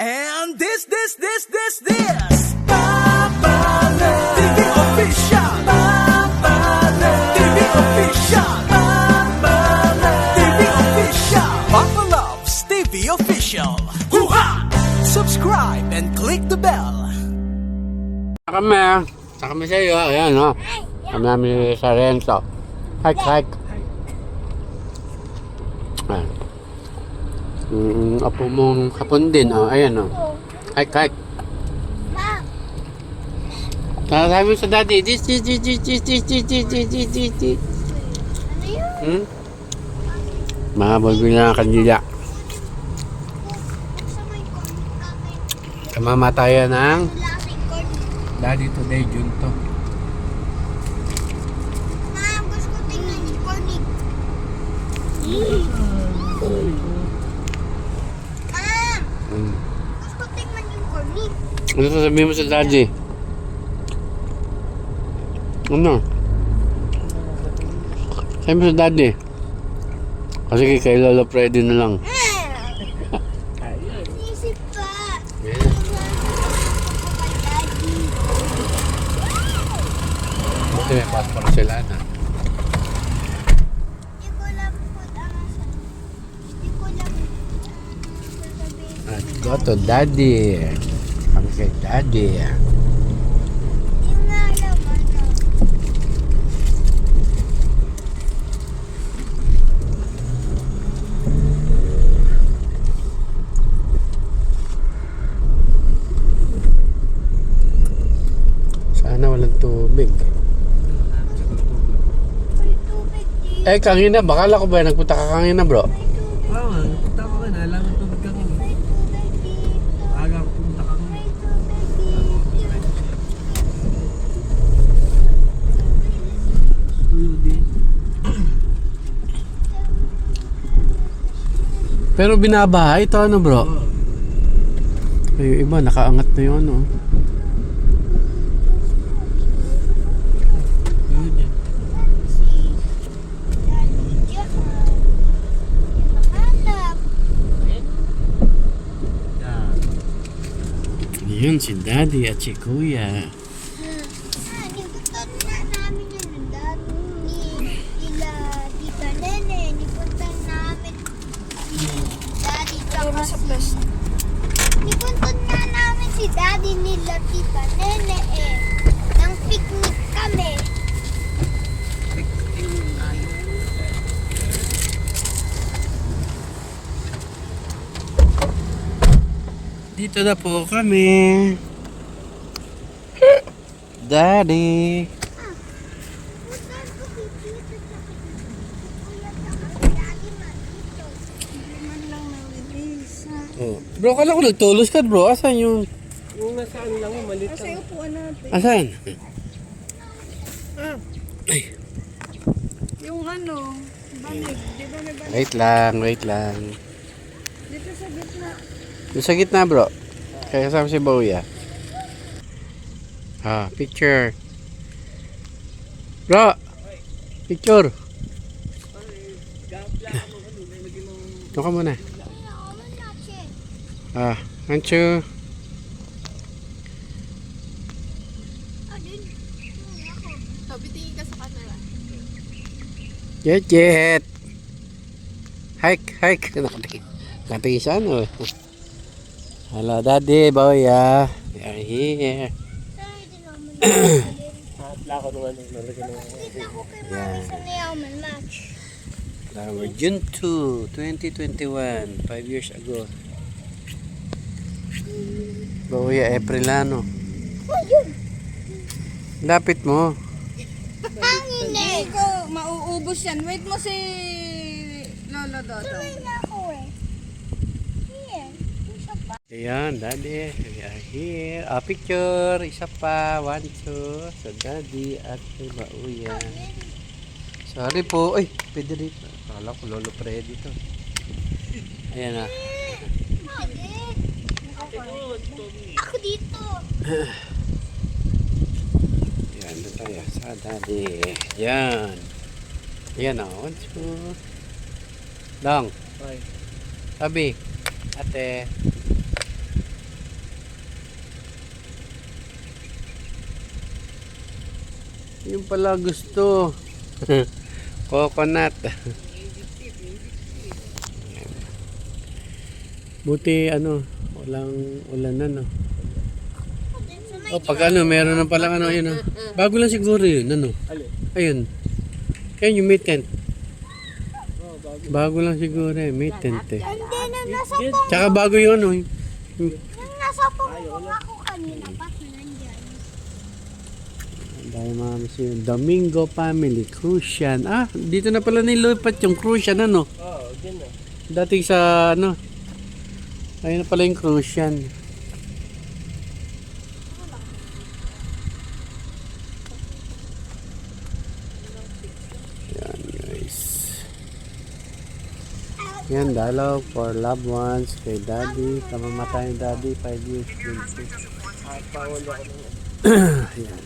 And this Papa Love TV official. Papa Love TV official. Papa Love TV official. Papa Loves TV official. Hoo-ha! Subscribe and click the bell. Kami sa iyo, ayan o. Kami namin sa Renzo. Hike. Ayan. Apo mong hapon din, o. Ayan o. Hike. Sabi mo sa daddy, this. Mahabol ko na kanila. Kamamatayan ng Daddy today, Junto. Ma'am, gusto ko tingnan yung cornic. Ma'am, gusto ko tingnan yung cornic. Ano sasabihin mo sa daddy? Ano? Sabi mo sa daddy? Kasi kay Lolo Freddy na lang. Isip pa. Buti may passport sila na. Hindi ko lang po Hindi ko lang sasabihin. Let's go to daddy. Kami kay daddy. Hindi nga alam ano. Sana walang tubig. May tubig dito. Kanina, bakala ko ba nagpunta ka kanina, bro? Oo nga, punta ko ka na. Alam mo tubig kang ini. May tubig dito. Aga ako punta ka nga. May tubig dito. Hindi. Pero binabahay ito, ano, bro? Ay, yung iba, nakaangat na yun, ano. Yun, si daddy at si kuya. Nipuntan na namin yun ng dati nila Tita Nene. Nipuntan namin si Daddy tsaka si... Nipuntan na namin si Daddy nila Tita Nene Nang picnic kami. Dito na po kami. Daddy. Puntan ko si Tita tsaka si Kuya tsaka si Daddy mandito. Hindi man lang nawilisa. Oh. Bro, kala ko nagtulos ka, bro. Asan yung... Yung nasaan lang yung malit lang. upuan natin. Asan? Yung ano, banig. Di ba may banig? Wait lang. Dito sa gitna. Doon sa gitna, bro. Kaya kasama si Boya. Picture. Bro! Picture. Ito ka muna. One, two. Tingin ka sa camera. Jet. Hike. Nakatingin siya, ano. Hello, Daddy, Boya. We are here. Lako naman. Nalagyan naman. We're June 2, 2021. 5 years ago. Boya, April ano. Lapit mo. Hindi ko mauubos yan. Wait mo si Lolo Dodo. Tuloy na ako eh. Here. Isa pa. Ayan, Daddy. We are here. Picture. Isa pa. 1, 2. So, Daddy at kay Boya. Sorry po. Ay, pwede dito. Akala ko Lolo Freddy to. Ayan na. Ako dito. Yan, doon tayo sa Daddy. Yan. Yan o. 1, 2. Long. Okay. Sabi. Ate. Yung pala gusto. Coconut. Buti ano, walang ulanan no. Oh, pag ano, meron na pala ano, ayun oh. Bago lang siguro yun, ano. Ayun. Kaya yung may tent. Bago lang siguro eh, may tent eh. Hindi na nasa pong. Tsaka bago yung ano. Nung nasa pong ako kanina pa nandyan. Dahil mga si Domingo Family Crucian. Ah, dito na pala nilupat yung Crucian ano. Oo, dyan na. Dating sa ano. Ayun na pala yung Crucian. Yan guys. Yan, dialogue for loved ones kay daddy. Kamamatay ng daddy, 5 years. Pawal ako ng Yan.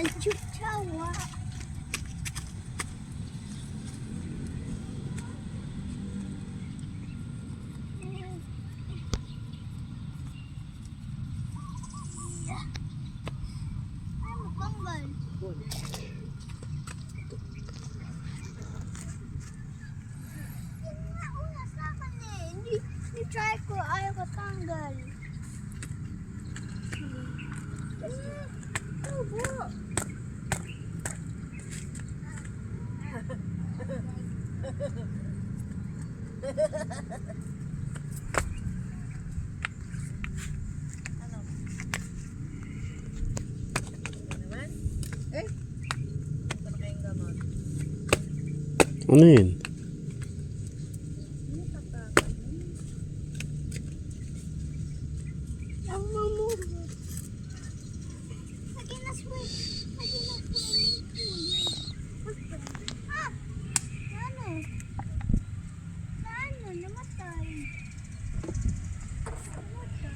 Alchuchawa. Ay, matanggal. Yun nga, una sa akin eh. Ni-try ko, ayaw matanggal. Tubo. Ano yun? Ang mamuro. Lagi na swim. Lagi na swimming pool. Ah! Ano? Ano? Namatay.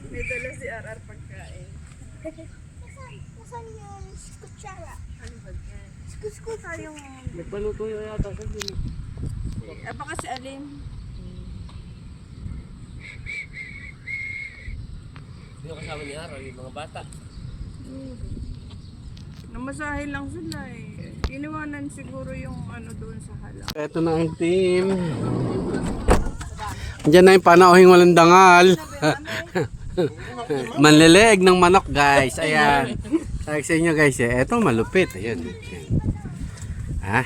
May dala si RR pagkain. Nasaan yung kutsara? Ano ba yan? Skus-kus. Yung... Nagpaluto yung yata sa din. Baka si Alin. Hindi ko kasama ni Araw, yung mga bata. Namasahe lang sila eh. Iniwanan siguro yung ano doon sa halang. Ito na ang team. Diyan na yung panauhing walang dangal. Manlileeg ng manok guys. Ayan. Sabi sa inyo guys eh. Ito malupit. Ayan. Ha?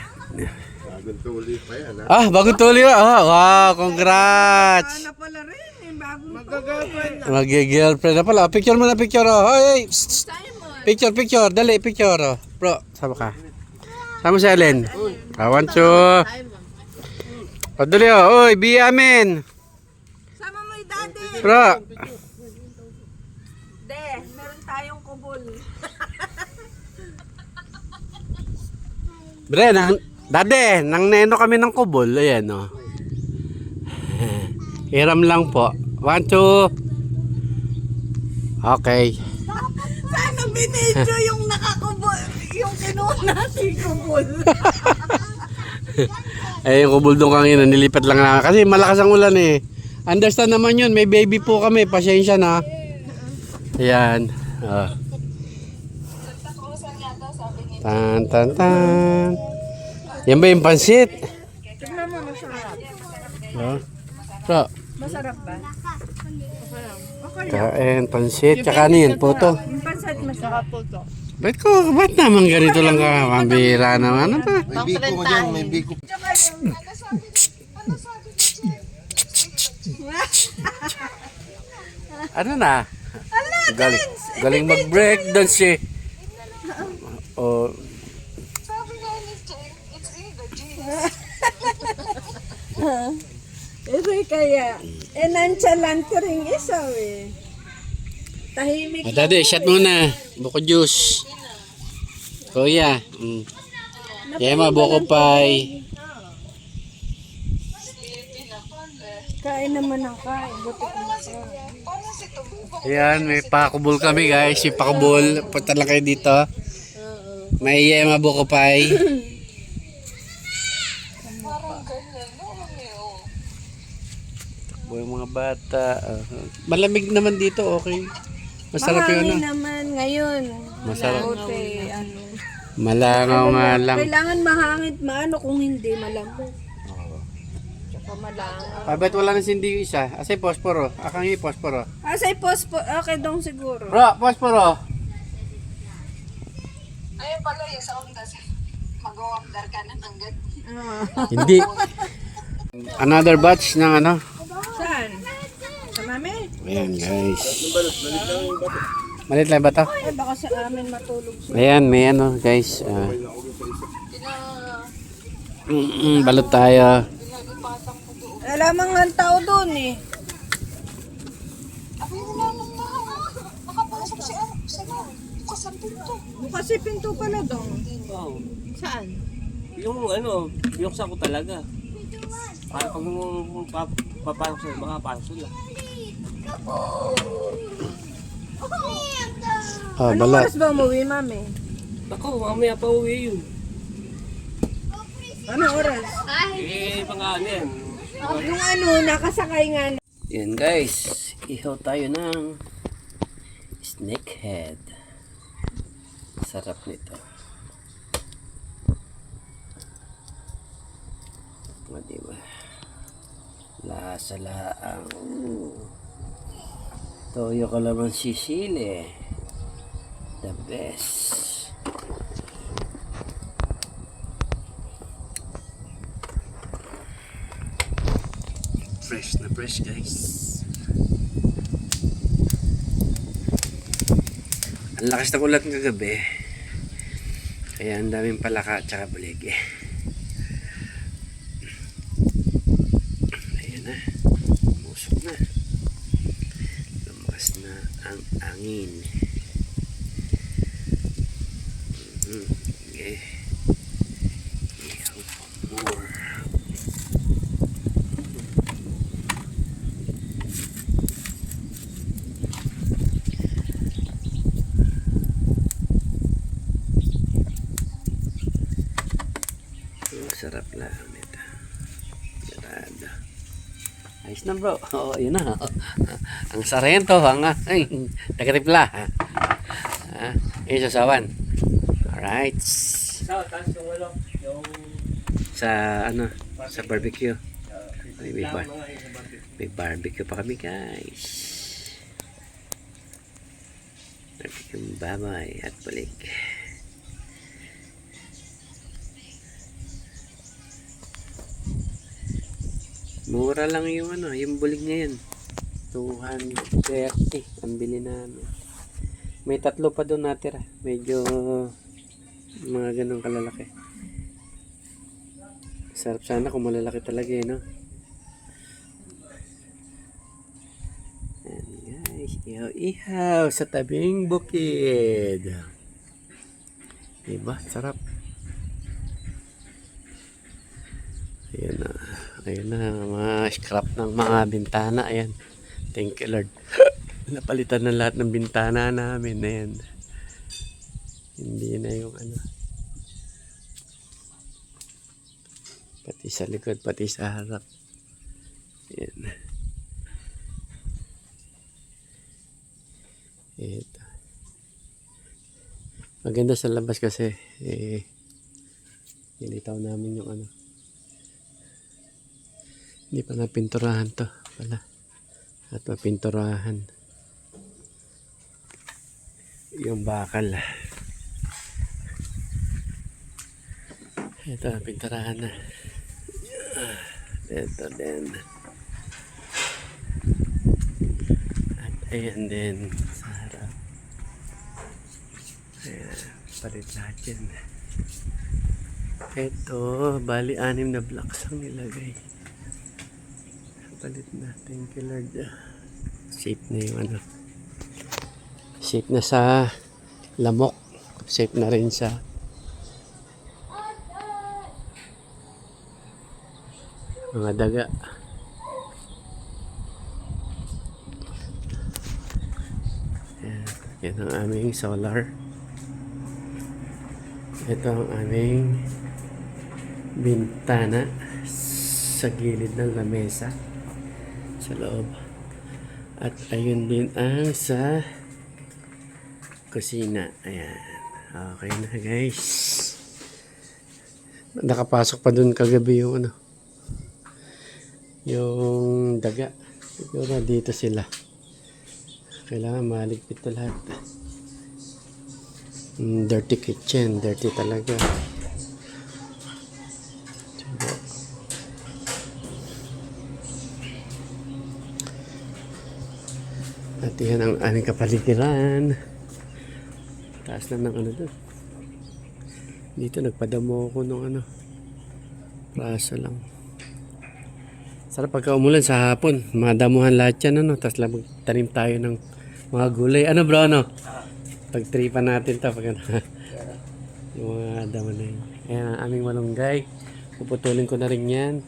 Bagong tuli pa yan, ha? Ah, bagong tuli. Ah, wow, congrats. Ano pala rin yung bagong magagapal na. Mag-girlfriend na pala. Picture mo na picture. Oh. Hey, picture, picture. Dali, picture. Oh. Bro, sama ka. Sama si Allen. One, two. O, dali oh. Uy, be amin. Sama mo yung daddy. Bro. De, meron tayong kubol. Bre, dade, nang neno kami ng kubol. Ayan oh. Hiram lang po. 1, 2. Okay. Sana binidyo yung nakakubol. Yung kinuha natin kubol. Eh, yung kubol doon kanina, nilipat lang namin. Kasi malakas ang ulan eh. Understand naman yun, may baby po kami. Pasensya na. Ayan. Oh. Tan, tan, tan. Yan ba yung pansit? Tignan mo, masarap. Oh. Bro, Masarap ba? Okay. kain, pansit. Tsaka ano yun, puto. Yung pansat masarap po to. Ba't naman ganito lang ka? Mambira naman. Ano ba? May biko mo dyan, may biko. Ano na? Galing mag-break dance eh. Oh, Ito kaya, nonchalant ka rin isa eh. Tahimik. Dade, shot muna. Buko juice. Kuya. Yema, buko pie. Kain naman ang kain. Buti ko na. Ayan, may pakubol kami guys. May pakubol. Punta lang kayo dito. May yema, buko pie. Takbo yung mga bata. Malamig naman dito, okay. Masarap yung Mahangin ano. naman ngayon. Masarap. Buti, ano. Malangaw nga lang. Kailangan mahangit maano kung hindi malamok. Tsaka malangaw. Pabet wala na sindi yung isa. Asay posporo. Akang yung posporo. Asay pospo, okay dong siguro. Bro, posporo. Ayun pala yung sa undas. Mag-order ka na hanggat. Hindi. Another batch ng ano. Saan? Sa mami? Ayan guys. Malit lang ba to? Eh, baka sa amin matulog siya. Ayan, may ano guys. Balot tayo. Alamang ng tao doon eh. Ako yung wala nang nakapasok si ano. Bukas ang pinto. Bukas si pinto pala doon. Wow. Saan? Yung ano, binuksan ko talaga. Para pag papasok sila, makapasok sila. Oh, Anong balat. oras ba umuwi, mami? Ako, mamaya pa uwi yun. Anong oras? Eh, pang ano yan. Yung ano, nakasakay nga. Yan guys. Ihaw tayo ng snakehead. Sarap nito. O, diba? Lasa laang. Toyo kalamansi sili. The best. Fresh na fresh guys. Ang lakas ng ulat ng kagabi. Kaya ang daming palaka at saka bulig eh. Ayan na. Musok na. Lumakas na ang angin. Okay. Ihaw pa more. Sarap lang nito. Sarado. Ayos na bro. Oo, yun na. Ang sarento, ay, tagatipla. Sasawan. Alright. Tapos yung ano, yung... Sa ano, sa barbecue. May, Tama nga yung barbecue. may barbecue pa kami guys. Barbecue baboy at balik. Mura lang yung ano, yung bulig ngayon. 230 ang bili namin. May tatlo pa doon natira. Medyo mga ganun kalalaki. Sarap sana kung malalaki talaga eh, no? Ayan guys, ihaw-ihaw sa tabing bukid. Diba? Sarap. Ayan na. Ayan na, mga scrap ng mga bintana. Ayan. Thank you Lord. Napalitan na lahat ng bintana namin. Ayan. Hindi na yung ano. Pati sa likod, pati sa harap. Ayan. Ito. Maganda sa labas kasi nilitaw namin yung ano. Hindi pa napinturahan to pala. At mapinturahan. Yung bakal. Ito, pinturahan na. Ito din. At ayan din sa harap. Ayan, palit lahat yan. Ito, bali 6 na blocks ang nilagay. Palit na. Thank you Lord. Safe na yung ano. Safe na sa lamok. Safe na rin sa mga daga. Yan ang aming solar. Ito ang aming bintana sa gilid ng lamesa sa loob. At ayun din ang sa kusina. Ayan. Okay na guys. Nakapasok pa dun kagabi yung ano. Yung daga. Siguro dito sila. Kailangan maligpit na lahat. Dirty kitchen. Dirty talaga. At yan ang aming kapaligiran. Taas na ng ano doon. Dito nagpadamo ako ng ano. Praso lang. Sarap pagka umulan sa hapon. Madamuhan lahat yan ano. Tapos lang magtanim tayo ng mga gulay. Ano bro ano? Pagtripan natin ito. Pag ano. Yung mga damo na yun. Ayan ang aming malunggay. Puputulin ko na rin yan.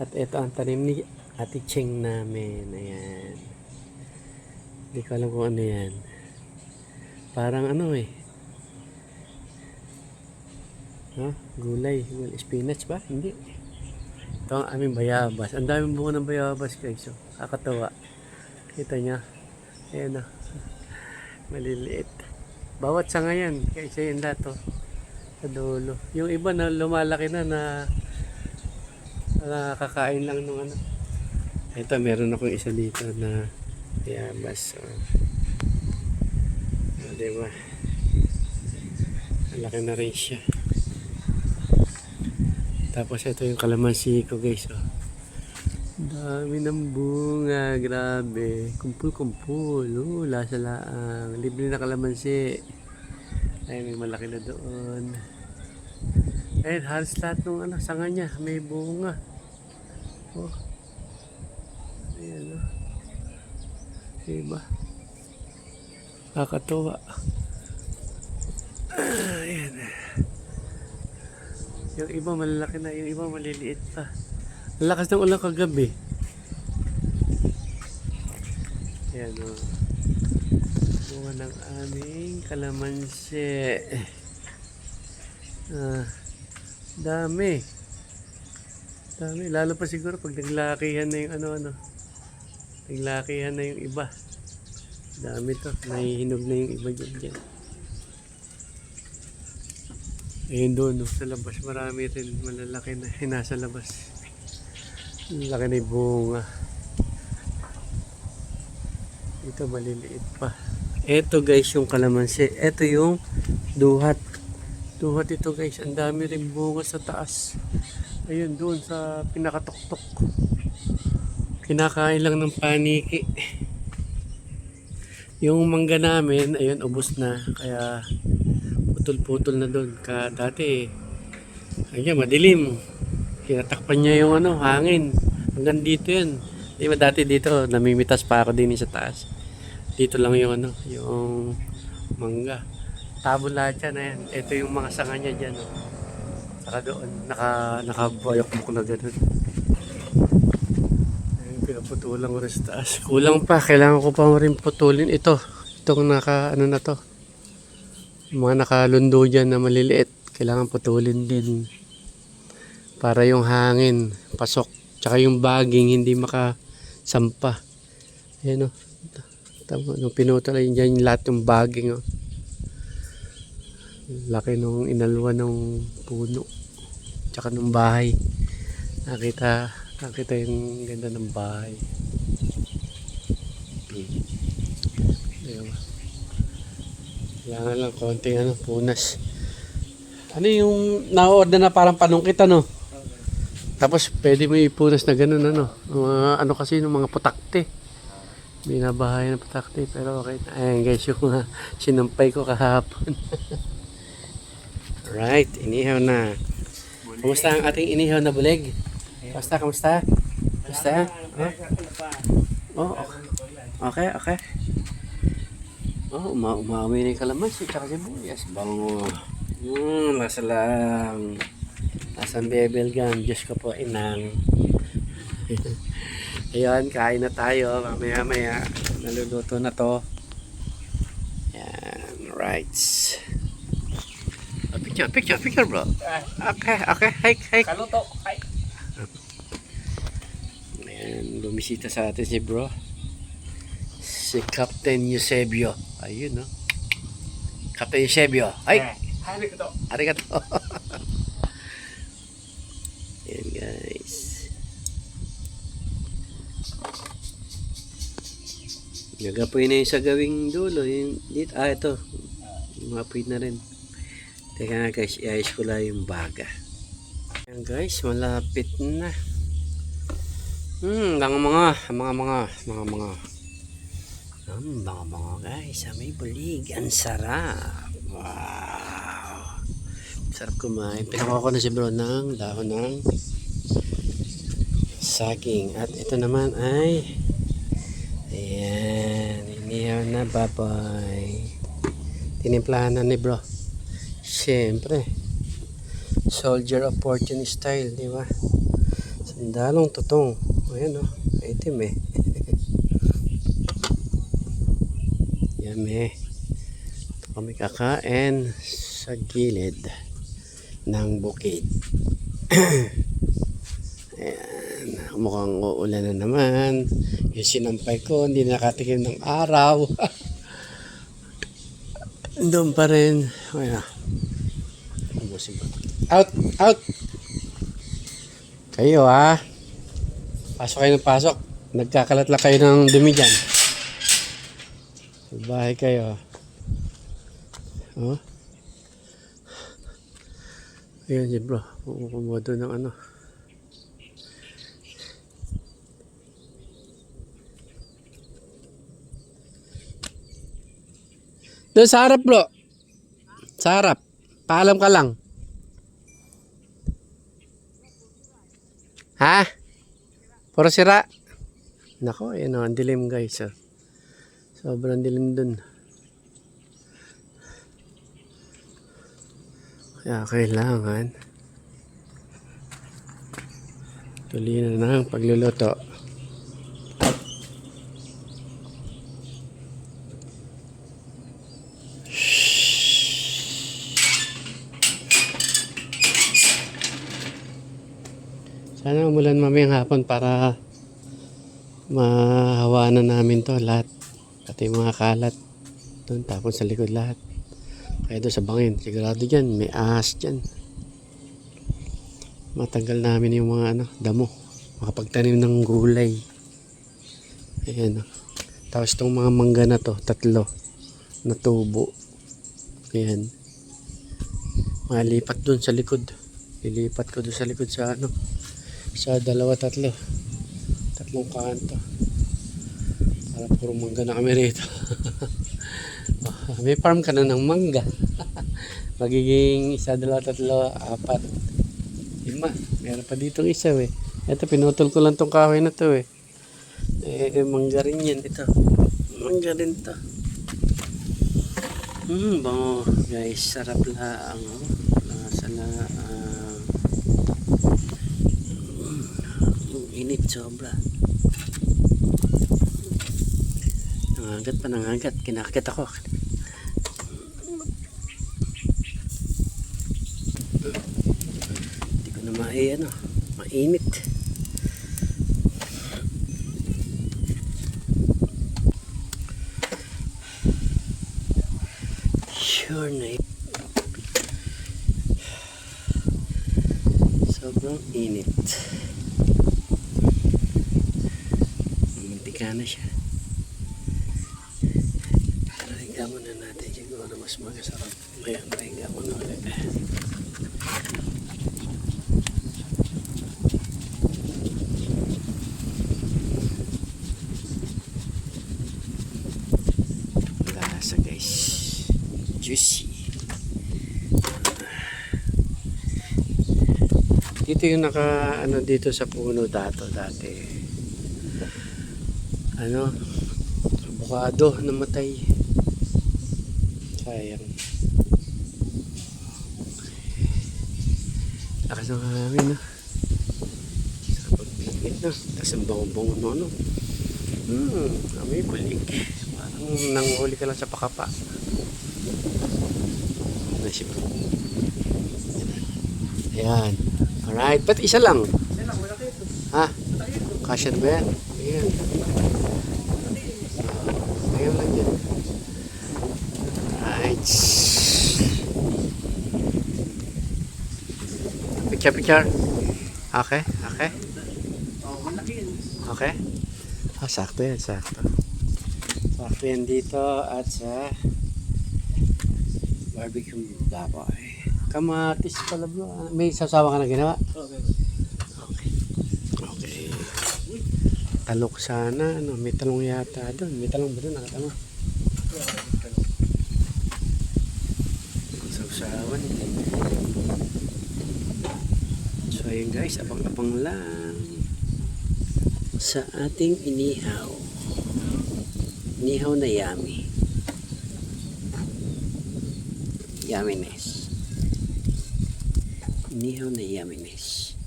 At ito ang tanim ni Ate Cheng namin. Ayan. Hindi ko alam kung ano yan. Parang ano eh. Gulay. Spinach ba? Hindi. Ito ang aming bayabas. Ang daming bunga ng bayabas guys. So, kakatawa. Kita niya. Ayan o. Maliliit. Bawat sanga yan. Kaysa yung dato. Sa dulo. Yung iba na lumalaki na nakakain lang nung ano. Ito meron akong isa dito na bayabas. Diba? Malaki na rin siya. Tapos ito yung kalamansi ko guys. Dami ng bunga. Grabe. Kumpul-kumpul. Lasa laang. Libre na kalamansi. Ay, may malaki na doon. Ayun, halos lahat ng ano, sanga niya. May bunga. Oh. Ayan o. Diba? Kakatuwa. Ayan. Yung iba malalaki na, yung iba maliliit pa. Ang lakas ng ulan kagabi. Ayan o. Bunga ng aming kalamansi. Dami. Dami. Lalo pa siguro pag naglakihan na yung ano. Naglakihan na yung iba. Dami to. Nahihinog na yung iba dyan. Ayun doon, no, sa labas. Marami rin malalaki na nasa labas. Laki na yung bunga. Ito maliliit pa. Ito guys yung kalamansi. Ito yung duhat. Duhat ito guys. Ang dami rin bunga sa taas. Ayun doon sa pinakatuktok. Kinakain lang ng paniki. Yung mangga namin, ayun, ubos na. Kaya putol-putol na doon. Dati, ayun, madilim. Kinatakpan niya yung ano, hangin. Hanggang dito yan. Di ba dati dito, namimitas pa ako din sa taas. Dito lang yung ano, yung mangga. Tabo lahat yan, ayan. Ito yung mga sanga niya dyan. Oh. Saka doon, nakaboyok-bok na gano'n. Ayun, pinaputulan ko rin sa taas. Kulang pa, kailangan ko pa rin putulin ito. Itong ano na to. Yung mga nakalundo dyan na maliliit, kailangan putulin din. Para yung hangin, pasok. Tsaka yung baging, hindi makasampa. Ayan o. Tama, nung pinutol ayun dyan yung lahat yung baging o. Laki nung inalwa ng puno. Tsaka nung bahay. Nakita yung ganda ng bahay. Ayun. Kailangan lang konting ano, punas. Ano yung na-order na parang panungkit ano? Tapos pwede mo ipunas na ganun ano. Ano kasi yung mga putakte. Binabahay ng putakte pero okay. Ayan guys yung sinampay ko kahapon. Right, inihaw na. Kumusta ang ating inihaw na bulig? Kamusta? Oh, okay. Oh, umami na yung kalamansi tsaka sibuyas. Bango. Lasa lang. Lasang bebel gum. Diyos ko po, inang. Ayun, kain na tayo. Mamaya. Naluluto na to. Yan, right. Picture bro. Okay. Hi. Kaluto. Hi. Ayan, bumisita sa atin si bro. Si Captain Eusebio. Ayun, no? Captain Eusebio. Ay! Arigato. Arigato. Yan guys. Nagapoy na yung sa gawing dulo. Yung, dito, ito. Umapoy na rin. Teka nga guys, iayos ko lang yung baga. Yan guys, malapit na. Mga guys, may bulig. Ang sarap. Wow. Sarap kumain. Pinakuha ko na si bro ng dahon ng saging. At ito naman ay ayan, inihaw na baboy. Tinimplahan na ni bro. Siyempre, soldier of fortune style, di ba? Sandalong tutong. Ayan o, itim eh. Yummy. Ito kami kakain sa gilid ng bukid. Ayan, mukhang uulan na naman. Yung sinampay ko, hindi nakatikim ng araw. Doon pa rin. Ayan. Out! Out! Kayo ha. Pasok kayo ng pasok. Nagkakalat lang kayo ng dumi dyan. Sa bahay kayo. Oh. Ayan si bro. Kumukumodo ng ano. Doon sa harap bro. Sa harap. Paalam ka lang. Ha? Puro sira. Nako, ayan o. Ang dilim guys. Oh. Sobrang dilim dun. Kaya kailangan tuloy na ng pagluluto. Sana umulan mamayang hapon para mahawanan namin to lahat. Pati mga kalat doon, tapon sa likod lahat. Kaya doon sa bangin, sigurado dyan, may ahas dyan. Matanggal namin yung mga ano, damo. Makapagtanim ng gulay. Ayan. Tapos itong mga mangga na to, 3 na tubo. Ayan. Malipat doon sa likod. Lilipat ko doon sa likod sa ano. Sa 2, 3 kanto para puro mangga na kami rito. May farm ka na ng mangga. Magiging 1, 2, 3, 4, 5. Meron pa ditong isa eh. Ito pinutol ko lang tong kahoy na to eh. Mangga rin yan ito. Mangga rin to. Bango guys, sarap lang. Lasa na init sobra. Nangagat pa, nangagat. Kinakit ako. Hindi ko na mainit. Sure na sobrang init. Muntika na siya. Pahinga muna natin siguro mas magasarap. Maya pahinga muna ulit. Lasa guys. Juicy. Dito yung naka ano dito sa puno dati. Ano? Avocado namatay. Sayang. Lakas ng hangin na. Sa pagpigit na. Tapos ang bango-bango no ano. May bulig. Parang nanghuli ka lang sa pakapa. Nasip. Ayan. Alright. Ba't isa lang? Ha? Kasya na ba yan? Ayan. Ayan lang yan. Alright. Picture. Okay, okay. Okay. Ah, sakto yan, sakto. Sakto yan dito at sa barbecue baboy. Kamatis pala bro. May sasawa ka na ginawa? Okay. Okay. Okay. Talok sana. Ano? May talong yata doon. May talong ba doon? Nakatanong. Sausawan. So ayun guys, abang-abang lang sa ating inihaw. Inihaw na yummy. Yumminess. Inihaw na yumminess.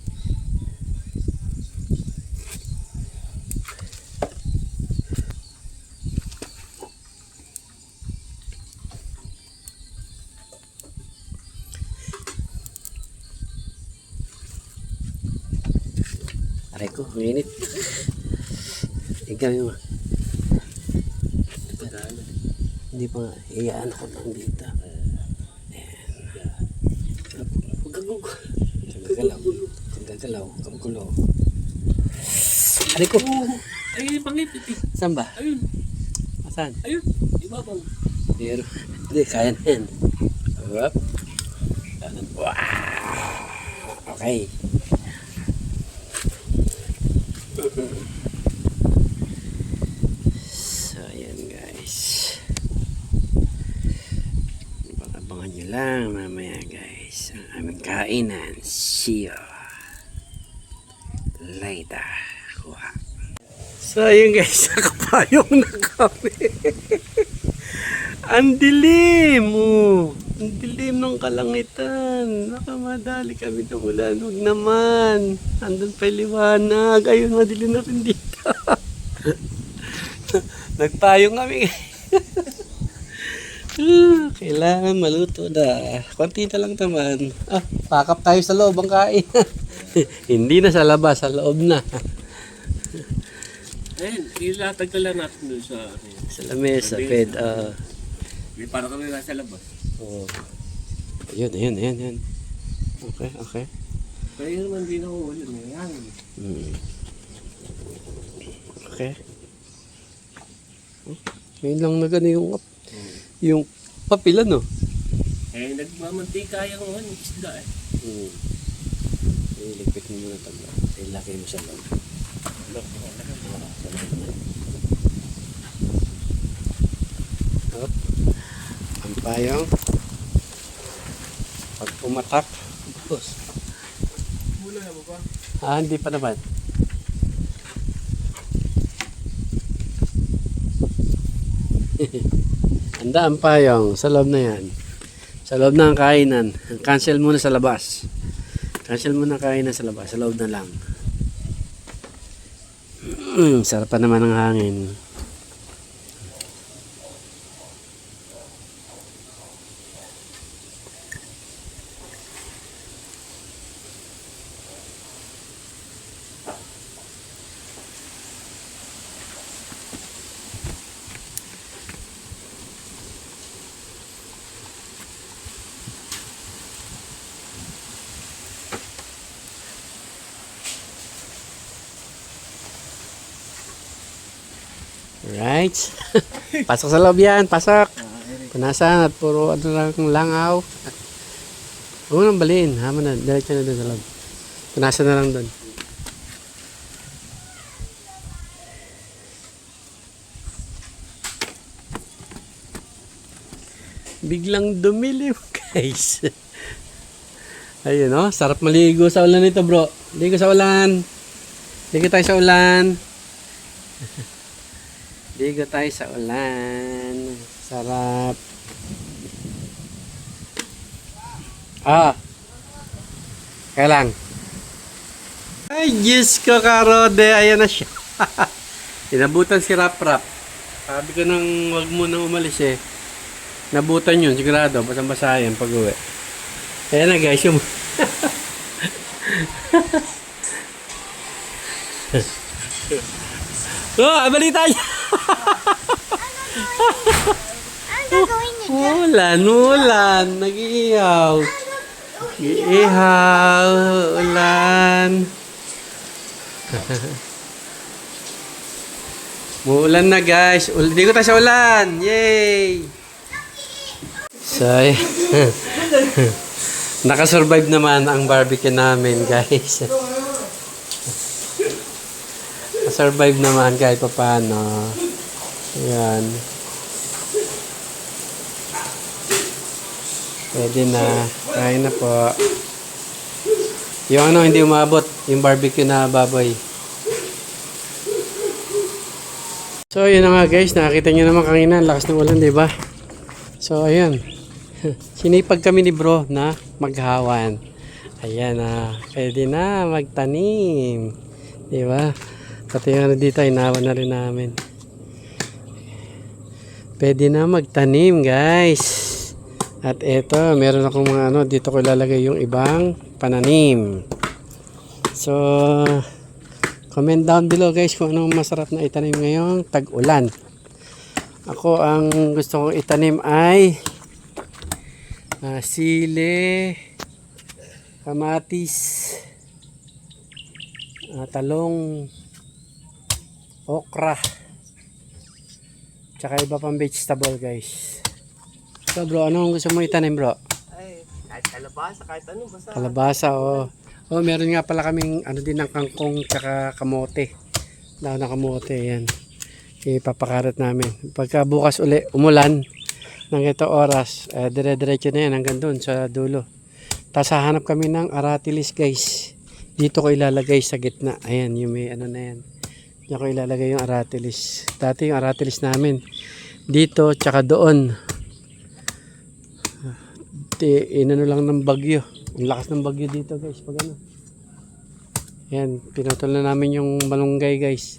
Aray ko, ang init. Ikaw mo. Hindi pa nga. Iyaan ako lang dito. Ayan. Huwag gagalaw. Huwag gagalaw. Kagulo. Aray ko. Ay, pangipit eh. Saan ba? Ayun. Saan? Ayun. Ibabaw. Pero, hindi, kaya na yan. Up. Wow. Okay. So, ayan guys. Abangan nyo lang mamaya guys. Ang aming kainan. See you later. Kuha. So, ayun guys. Nakapayong na kami. Ang dilim, oh. Ang dilim ng kalangitan. Nakamadali kami ng ulan. Huwag naman. Andun pa yung liwanag. Ayun, madilim na rin dito. Nagpayong kami. Kailangan maluto na. Konti na lang naman. Ah, pakap tayo sa loob ang kain. Hindi na sa labas, sa loob na. Ayun, ilatag ka lang natin doon sa... Sa lamesa, ped. Para kami nasa labas. Oh. Ayun, ayun, ayun, ayun. Okay, okay. Pero yun naman din ako ulit. Ayan. Okay. Ngayon lang na gano'n yung papila, no? Eh, nagmamantika yung isda eh. Iligpit mo muna ito. Ilagay mo sa loob. Up. Ang payong. Pag pumatak. Bus. Mula na mo ba? Ah, hindi pa naman. Handa ang payong. Sa loob na yan. Sa loob na ang kainan. Cancel muna sa labas. Cancel muna ang kainan sa labas. Sa loob na lang. Sarap pa naman ang hangin. Right. Pasok sa loob yan. Pasok. Punasan at puro ano lang langaw. Huwag nang baliin. Hama na. Diretso na doon sa loob. Punasan na lang doon. Biglang dumilim guys. Ayun oh. Sarap maligo sa ulan nito bro. Ligo sa ulan. Ligo tayo sa ulan. Ligo tayo sa ulan. Sarap. Ah. Kaya lang. Ay, Diyos ko, Karode. Ayan na siya. Inabutan si Rap Rap. Sabi ko nang wag mo nang umalis eh. Nabutan yun, sigurado. Basang-basa yan pag uwi. Ayan na guys. Yung... oh, balita niya. Ano gagawin niyo dyan? Ulan, ulan. Nag-iiyaw. Ihaw, ulan. Muulan na guys. Dito tayo sa ulan. Yay! So, nakasurvive naman ang barbecue namin guys. Nakasurvive naman kahit pa paano. Ayan. Pwede na. Kain na po. Yung ano hindi umabot. Yung barbecue na baboy. So, yun na nga guys. Nakakita nyo naman kanina. Lakas ng ulan, diba? So, ayun. Sinipag kami ni bro na maghawan. Ayan na. Pwede na magtanim. Diba? Pati yung ano dito, inawan na rin namin. Pwede na magtanim guys. At eto, meron akong mga ano, dito ko ilalagay yung ibang pananim. So, comment down below guys kung anong masarap na itanim ngayong tag-ulan. Ako ang gusto kong itanim ay sili, kamatis, talong, okra, tsaka iba pang vegetable guys. So bro, anong gusto mo itanim bro? Ay, kahit kalabasa, kahit ano, basta. Kalabasa, oh. Oh, meron nga pala kaming ano din ng kangkong tsaka kamote. Daw na kamote, yan. Ipapakarat namin. Pagka bukas uli, umulan ng ito oras, dire-diretso na yan hanggang doon sa dulo. Tapos hahanap kami ng aratilis guys. Dito ko ilalagay sa gitna. Ayan, yung may ano na yan. Diyan ko ilalagay yung aratilis. Dati yung aratilis namin. Dito, tsaka doon. Inano lang ng bagyo. Ang lakas ng bagyo dito guys. Pag ano. Ayan, pinutol na namin yung malunggay guys.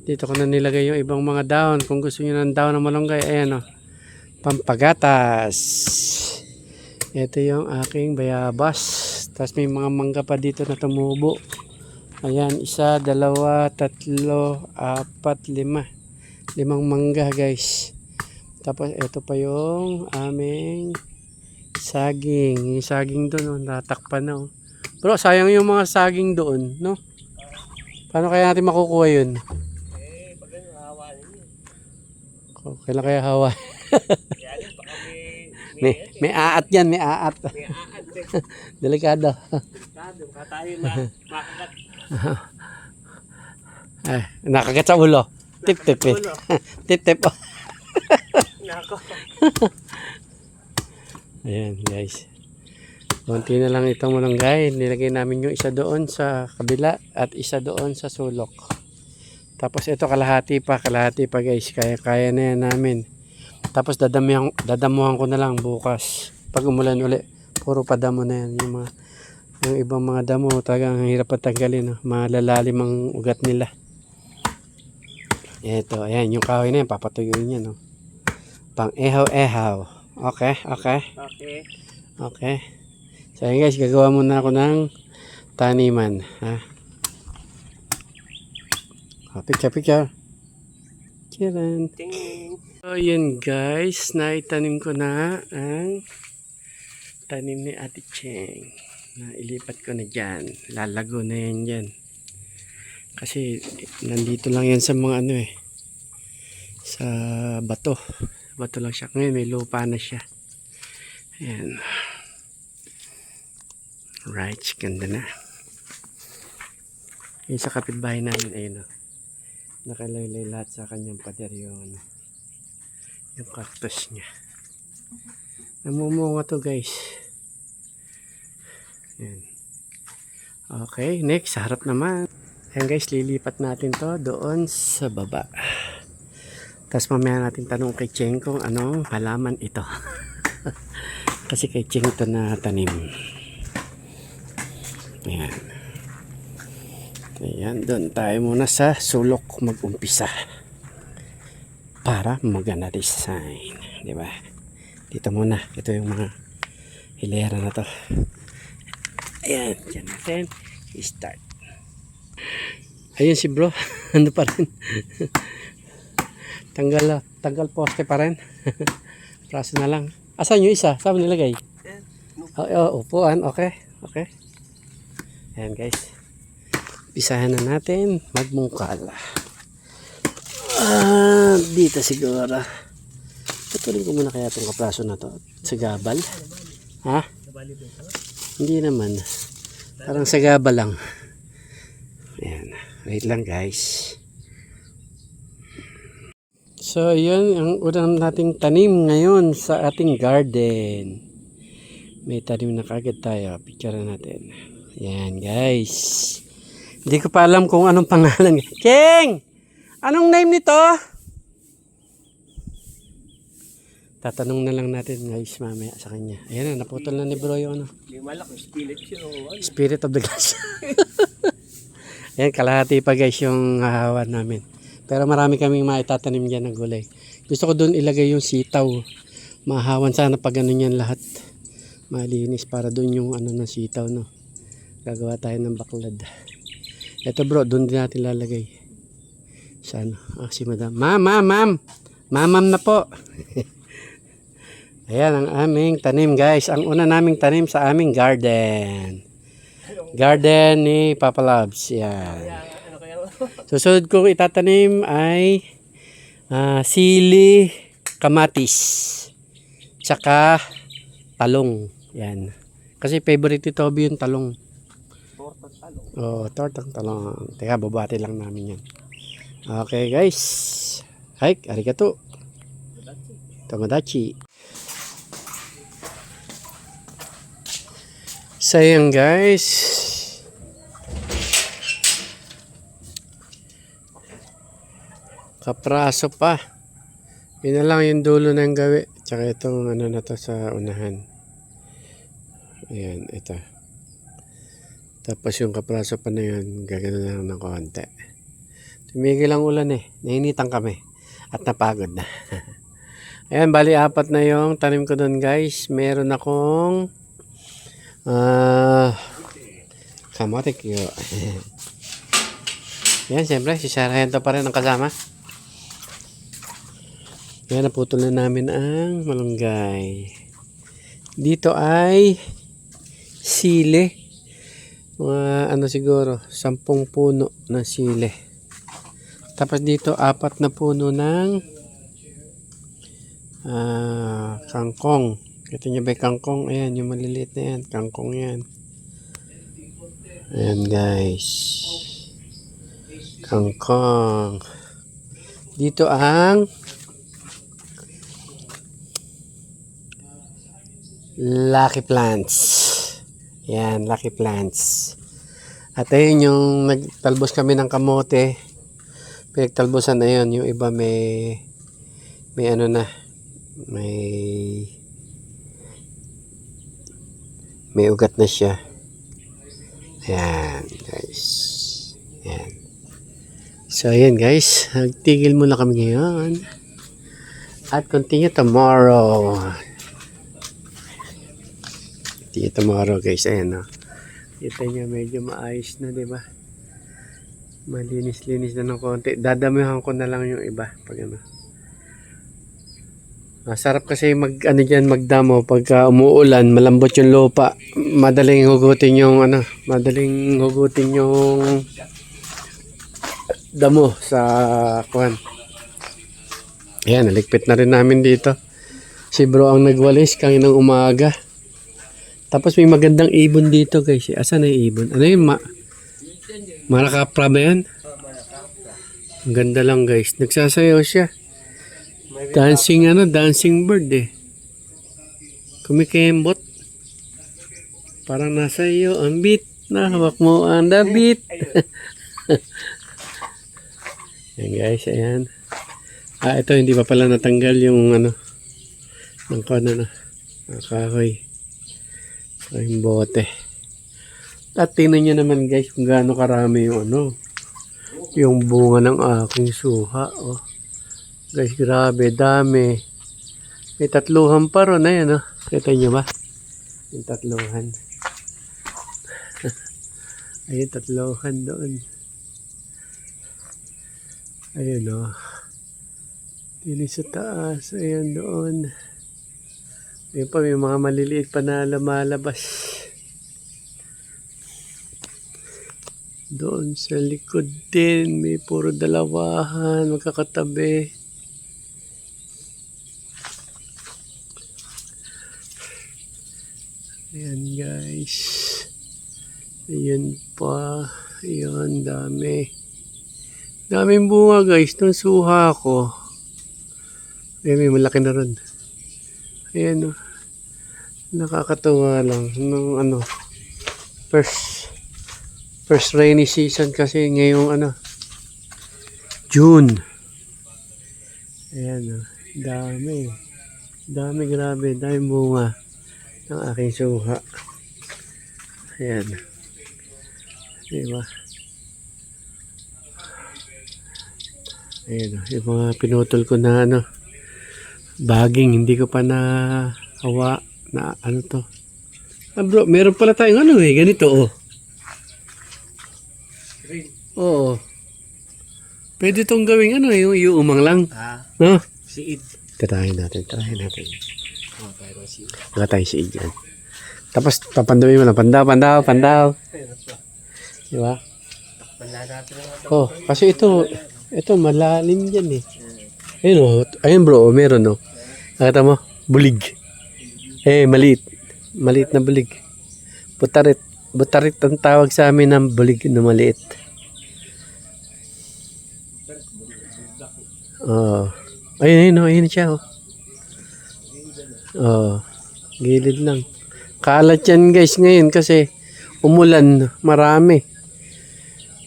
Dito ko na nilagay yung ibang mga dahon. Kung gusto nyo ng dahon ng malunggay, ayan o. Pampagatas. Ito yung aking bayabas. Tapos may mga mangga pa dito na tumubo. Ayan, 1, 2, 3, 4, 5. 5 mangga guys. Tapos ito pa yung aming saging. Yung saging doon, oh, natakpan na. Oh. Bro, sayang yung mga saging doon, no? Paano kaya natin makukuha yun? Pag ano, hawanin yun. Kailan kaya hawa? Kaya rin, baka may aat yan, may aat. may aad. Delikado. Delikado, baka tayo makagat. Ay, nakagat sa ulo. Tip. Tip. Nako. Ayan guys. Konti na lang itong malunggay. Nilagay namin yung isa doon sa kabila at isa doon sa sulok. Tapos ito kalahati pa guys. Kaya na yan namin. Tapos dadamuhan ko na lang bukas. Pag umulan uli, puro padamo na yan. Yung ibang mga damo talagang hirap patanggalin. No? Malalalim ang ugat nila. Ito, ayan, yung kahoy na yan, papatuyuin niya. No? Pang ehaw-ehaw. Okay. So ayan guys, gagawa muna ako ng taniman. Ha? Picture. Chiran. Ting. So yun guys, naitanim ko na ang tanim ni Ate Cheng. Ilipat ko na dyan. Lalago na yan dyan. Kasi nandito lang yan sa mga ano sa bato. Bato lang siya. Ngayon may lupa na siya. Ayan. Right, ganda na. Yung sa kapitbahay namin, ayun o. Nakalaylay lahat sa kanyang pader yung cactus niya. Namumunga to guys. Ayan. Okay, next, harap naman. Ayan guys, lilipat natin to doon sa baba. Tapos mamaya natin tanong kay Cheng kung anong halaman ito. Kasi kay Cheng ito na tanim. Ayan. Ayan, doon tayo muna sa sulok mag-umpisa. Para maganda design. Diba? Dito muna. Ito yung mga hilera na to. Ayan, dyan natin. I-start. Ayun si bro. Ano pa rin? Tanggal poste pa rin. Praso na lang. Asan yung isa? Saan mo nilagay? Upuan. Okay. Okay. Ayan guys. Pisahan na natin magmungkal. Dito siguro. Patuloy ko muna kaya itong kapraso na to. Sagabal. Ha? Hindi naman. Parang sagabal lang. Ayan. Wait lang guys. So, yun ang unang nating tanim ngayon sa ating garden. May tanim na kagad tayo. Picture natin. Yan, guys. Hindi ko pa alam kung anong pangalan. King! Anong name nito? Tatanong na lang natin, guys, mamaya sa kanya. Ayan na, naputol na ni bro yung ano. Yung malaki, spinach yun o ano. Spirit of the glass. Ayan, kalahati pa guys yung hahawan namin. Pero marami kaming maitatanim dyan ng gulay. Gusto ko doon ilagay yung sitaw. Mahawan sana pag ano yan lahat. Malinis para doon yung ano ng sitaw, no. Gagawa tayo ng baklad. Ito bro, doon din natin lalagay. Sa ano? Si madam. Ma'am na po. Ayan ang aming tanim guys. Ang una naming tanim sa aming garden. Garden ni Papa Loves. Yan. Susunod kong itatanim ay sili, kamatis, tsaka talong. Yan. Kasi favorite ni Toby yung talong. Tortang talong. Oh, tortang talong. Teka, babati lang namin yan. Okay guys. Hai, arigato. Tomodachi. So yan guys. Kapraso pa. Yun na lang yung dulo ng gawi. Tsaka itong ano na to sa unahan. Ayan, ito. Tapos yung kapraso pa na yun, gagano lang ng konti. Tumigil ang ulan eh. Nainitan kami. At napagod na. Ayan, bali 4 na yung tanim ko doon guys. Meron akong kamote kyo. Ayan, siyempre, si Sarah Hento pa rin ang kasama. Ayan, naputol na namin ang malunggay. Dito ay sili. Mga ano siguro, 10 puno na sili. Tapos dito 4 na puno ng kangkong. Kita nyo ba yung kangkong? Ayan, yung maliliit na yan. Kangkong yan. Ayan guys. Kangkong. Dito ang lucky plants. Yan, lucky plants. At ayun yung nagtalbos kami ng kamote. Pinagtalbosan na yun. Yung iba may ano na. May ugat na siya. Ayan, guys. Ayan. So, ayan guys. Nagtigil muna kami ngayon. At continue tomorrow. Tomorrow guys, ayan no. Kita nyo medyo maayos na, diba? Malinis-linis na ng konti. Dadamihan ko na lang yung iba pag ano. Masarap kasi magdamo pagka umuulan, malambot yung lupa. Madaling hugutin yung damo sa kuwan. Ayan, naligpit na rin namin dito. Si bro ang nagwalis kaninang umaga. Tapos may magandang ibon dito guys. Asan na yung ibon? Ano yun? Malakapra ba yan? Ang ganda lang guys. Nagsasayaw siya. Dancing bird eh. Kumikembot. Parang nasa iyo ang beat. Hawak mo ang the beat. Ayan guys, ayan. Ito hindi pa pala natanggal yung ng kahoy. Yung bote. At tingnan nyo naman guys kung gaano karami yung bunga ng aking suha. Oh. Guys, grabe, dami. May 3 pa ron. Ayan, oh. Kita nyo ba? Yung 3. Ayun, 3 doon. Ayun, oh. Dili sa taas. Ayan, doon. Ayun pa, may mga maliliit pa na lumalabas. Doon sa likod din, may puro dalawahan, magkakatabi. Ayan guys. Ayan pa. Ayan, dami. Daming bunga guys, nung suha ko. Ayan, may malaki na ron. Ayan o. Nakakatawa lang. Nung ano, first rainy season kasi ngayong ano, June. Ayan o. Dami. Dami, grabe. Daming bunga ng aking suha. Ayan. Diba? Ayan o. Yung mga pinutol ko na ano, baging, hindi ko pa na hawa na ano to. Ah bro, meron pala tayong ano ganito oh. Oo. Pwede tong gawing ano yung umang lang. No? Siid. Tirahin natin. Wala tayong siid yan. Tapos papandamin mo na, pandaw. Diba? Oh, kasi ito malalim yan eh. Ayun oh, ayun bro, meron oh. Nakita mo? Bulig. Maliit na bulig. Butarit ang tawag sa amin ng bulig na maliit. Oh. Ayun siya oh. Oh, gilid lang. Kalat yan guys ngayon kasi umulan, marami.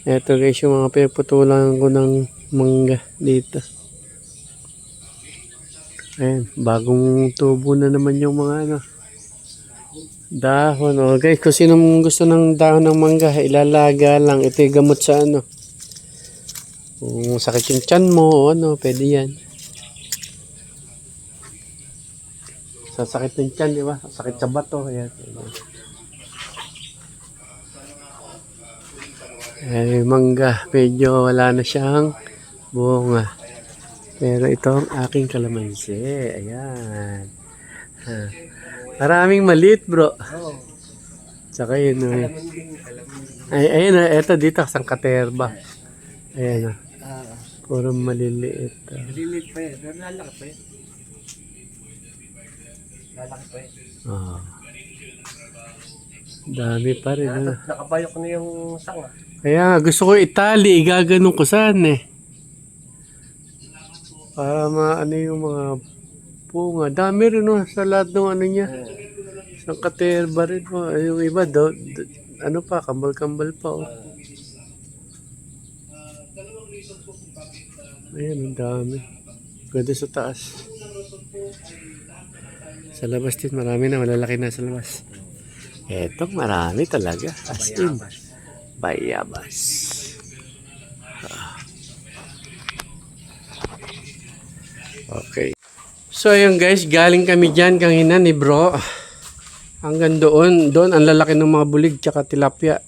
Ito guys yung mga pinagputulan ko ng mangga dito. Ayan, bagong tubo na naman yung mga ano, dahon. Oh, guys, kung sino gusto ng dahon ng mangga, ilalaga lang. Ito yung gamot sa ano. Kung sakit yung tiyan mo, o ano, pwede yan. Sasakit ng tiyan, di ba? Sakit sa bato. Ayan. Mangga, medyo wala na siyang bunga. Pero ito ang aking kalamansi. Ayan. Maraming maliit bro. Tsaka yun. Ayun ito dito, sangkaterba. Ayan. Puro maliliit. Maliliit pa yan. Pero lalaki pa yan. Dami pa rin. Nakabayok na yung sanga. Kaya gusto ko itali. Igaganon ko saan eh. Para maano yung mga bunga. Dami rin sa lahat ng ano niya. Sangkaterba rin po. Yung iba ano pa, kambal-kambal pa oh. Ayan, ang dami. Ganda sa taas. Sa labas din, marami na. Malalaki na sa labas. Eto, marami talaga. As in, bayabas. Okay. So, ayun guys, galing kami dyan kanina ni bro. Hanggang doon ang lalaki ng mga bulig tsaka tilapia.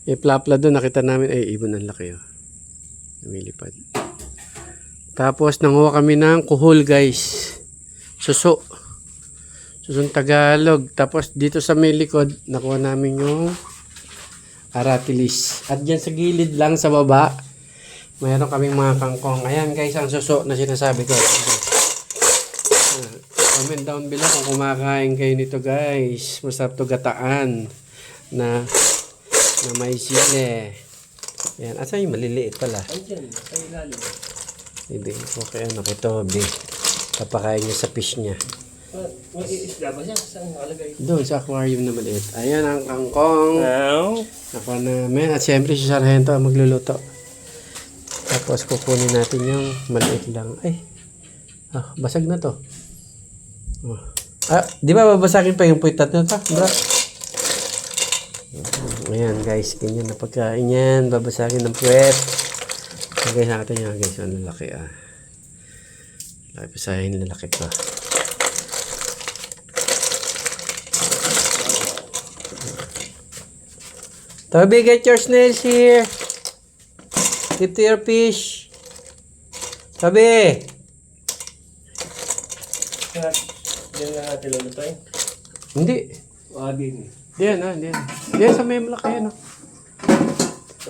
Plapla doon, nakita namin, ibon ang laki oh. Lumilipad. Tapos, nanguha kami ng kuhol guys. Susong Tagalog. Tapos, dito sa may likod, nakuha namin yung aratilis. At dyan sa gilid lang sa baba, mayroon kaming mga kangkong. Ayan guys, ang suso na sinasabi ko. Comment down below kung kumakain kayo nito guys. Masarap to gataan na may sili. Ayan, asa yung maliliit pala. Andiyan, sa ilalim. Ibi, okay ano ito, kapakain niya sa fish niya. May isda ba siya? Saan nakalagay? Doon sa aquarium na maliit. Ayan ang kangkong. Nakuha namin. At siyempre si Sargento ang magluluto. Tapos kukunin natin yung maliit lang. Basag na to. Di ba babasagin pa yung puwitat na to? Bro? Ayan guys, ganyan na pagkain yan. Babasagin ng puwet. Lagay natin yan guys. Ang lalaki Laki pa sa akin, lalaki pa. Toby, get your snails here. Give to your fish. Toby. Yan na natin lulutuin. Hindi. Din. Diyan, diyan. Diyan sa may malaki, ano.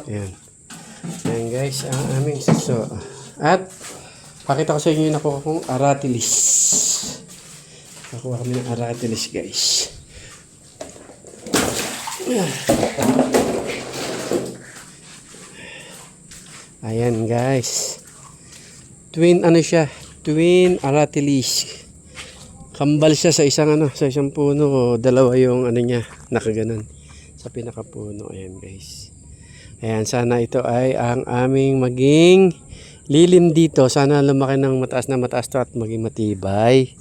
Ayan. Ayan, guys, ang aming suso. At, pakita ko sa inyo yung nakuha kong aratilis. Nakuha kami ng aratilis, guys. Ayan, guys. Twin, ano siya? Twin aratilis. Kambal siya sa isang sa isang puno. Dalawa yung ano niya, nakaganon sa pinakapuno. Ayan, guys. Ayan, sana ito ay ang aming maging lilim dito. Sana lumaki ng mataas na mataas to at maging matibay.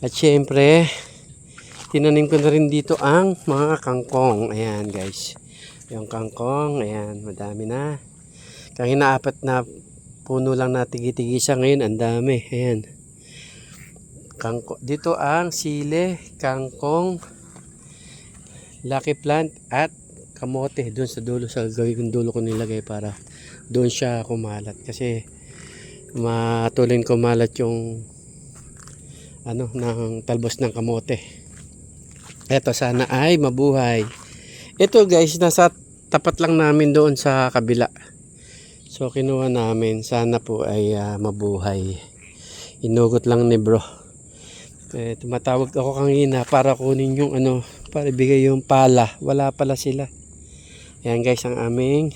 At syempre, tinanim ko na rin dito ang mga kangkong. Ayan, guys. Yung kangkong, ayan, madami na. Kanina 4 na puno lang na tigi-tigisa, ngayon ang dami. Ayan. Dito ang sile, kangkong, lucky plant at kamote doon sa dulo, sa gawin kong dulo ko nilagay para doon siya kumalat kasi matulin kumalat yung ng talbos ng kamote. Eto, sana ay mabuhay. Ito, guys, nasa tapat lang namin doon sa kabila, so kinuha namin. Sana po ay mabuhay. Inugot lang ni bro. Tumatawag ako kanina para kunin yung para ibigay yung pala. Wala pala sila. Yan, guys, ang aming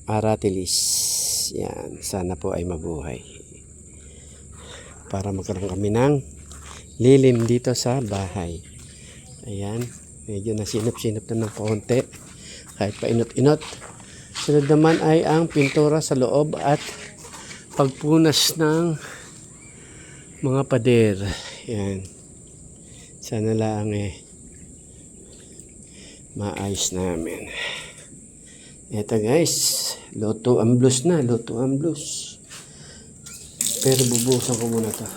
aratilis. Yan, sana po ay mabuhay. Para magkaroon kami ng lilim dito sa bahay. Ayan, medyo nasinop-sinop na ng konti. Kahit pa inot-inot. Sunod naman ay ang pintura sa loob at pagpunas ng mga pader. Yan. Sana lang maayos namin. Ito, guys, luto ang blues na. Luto ang blues. Pero bubuhusan ko muna to.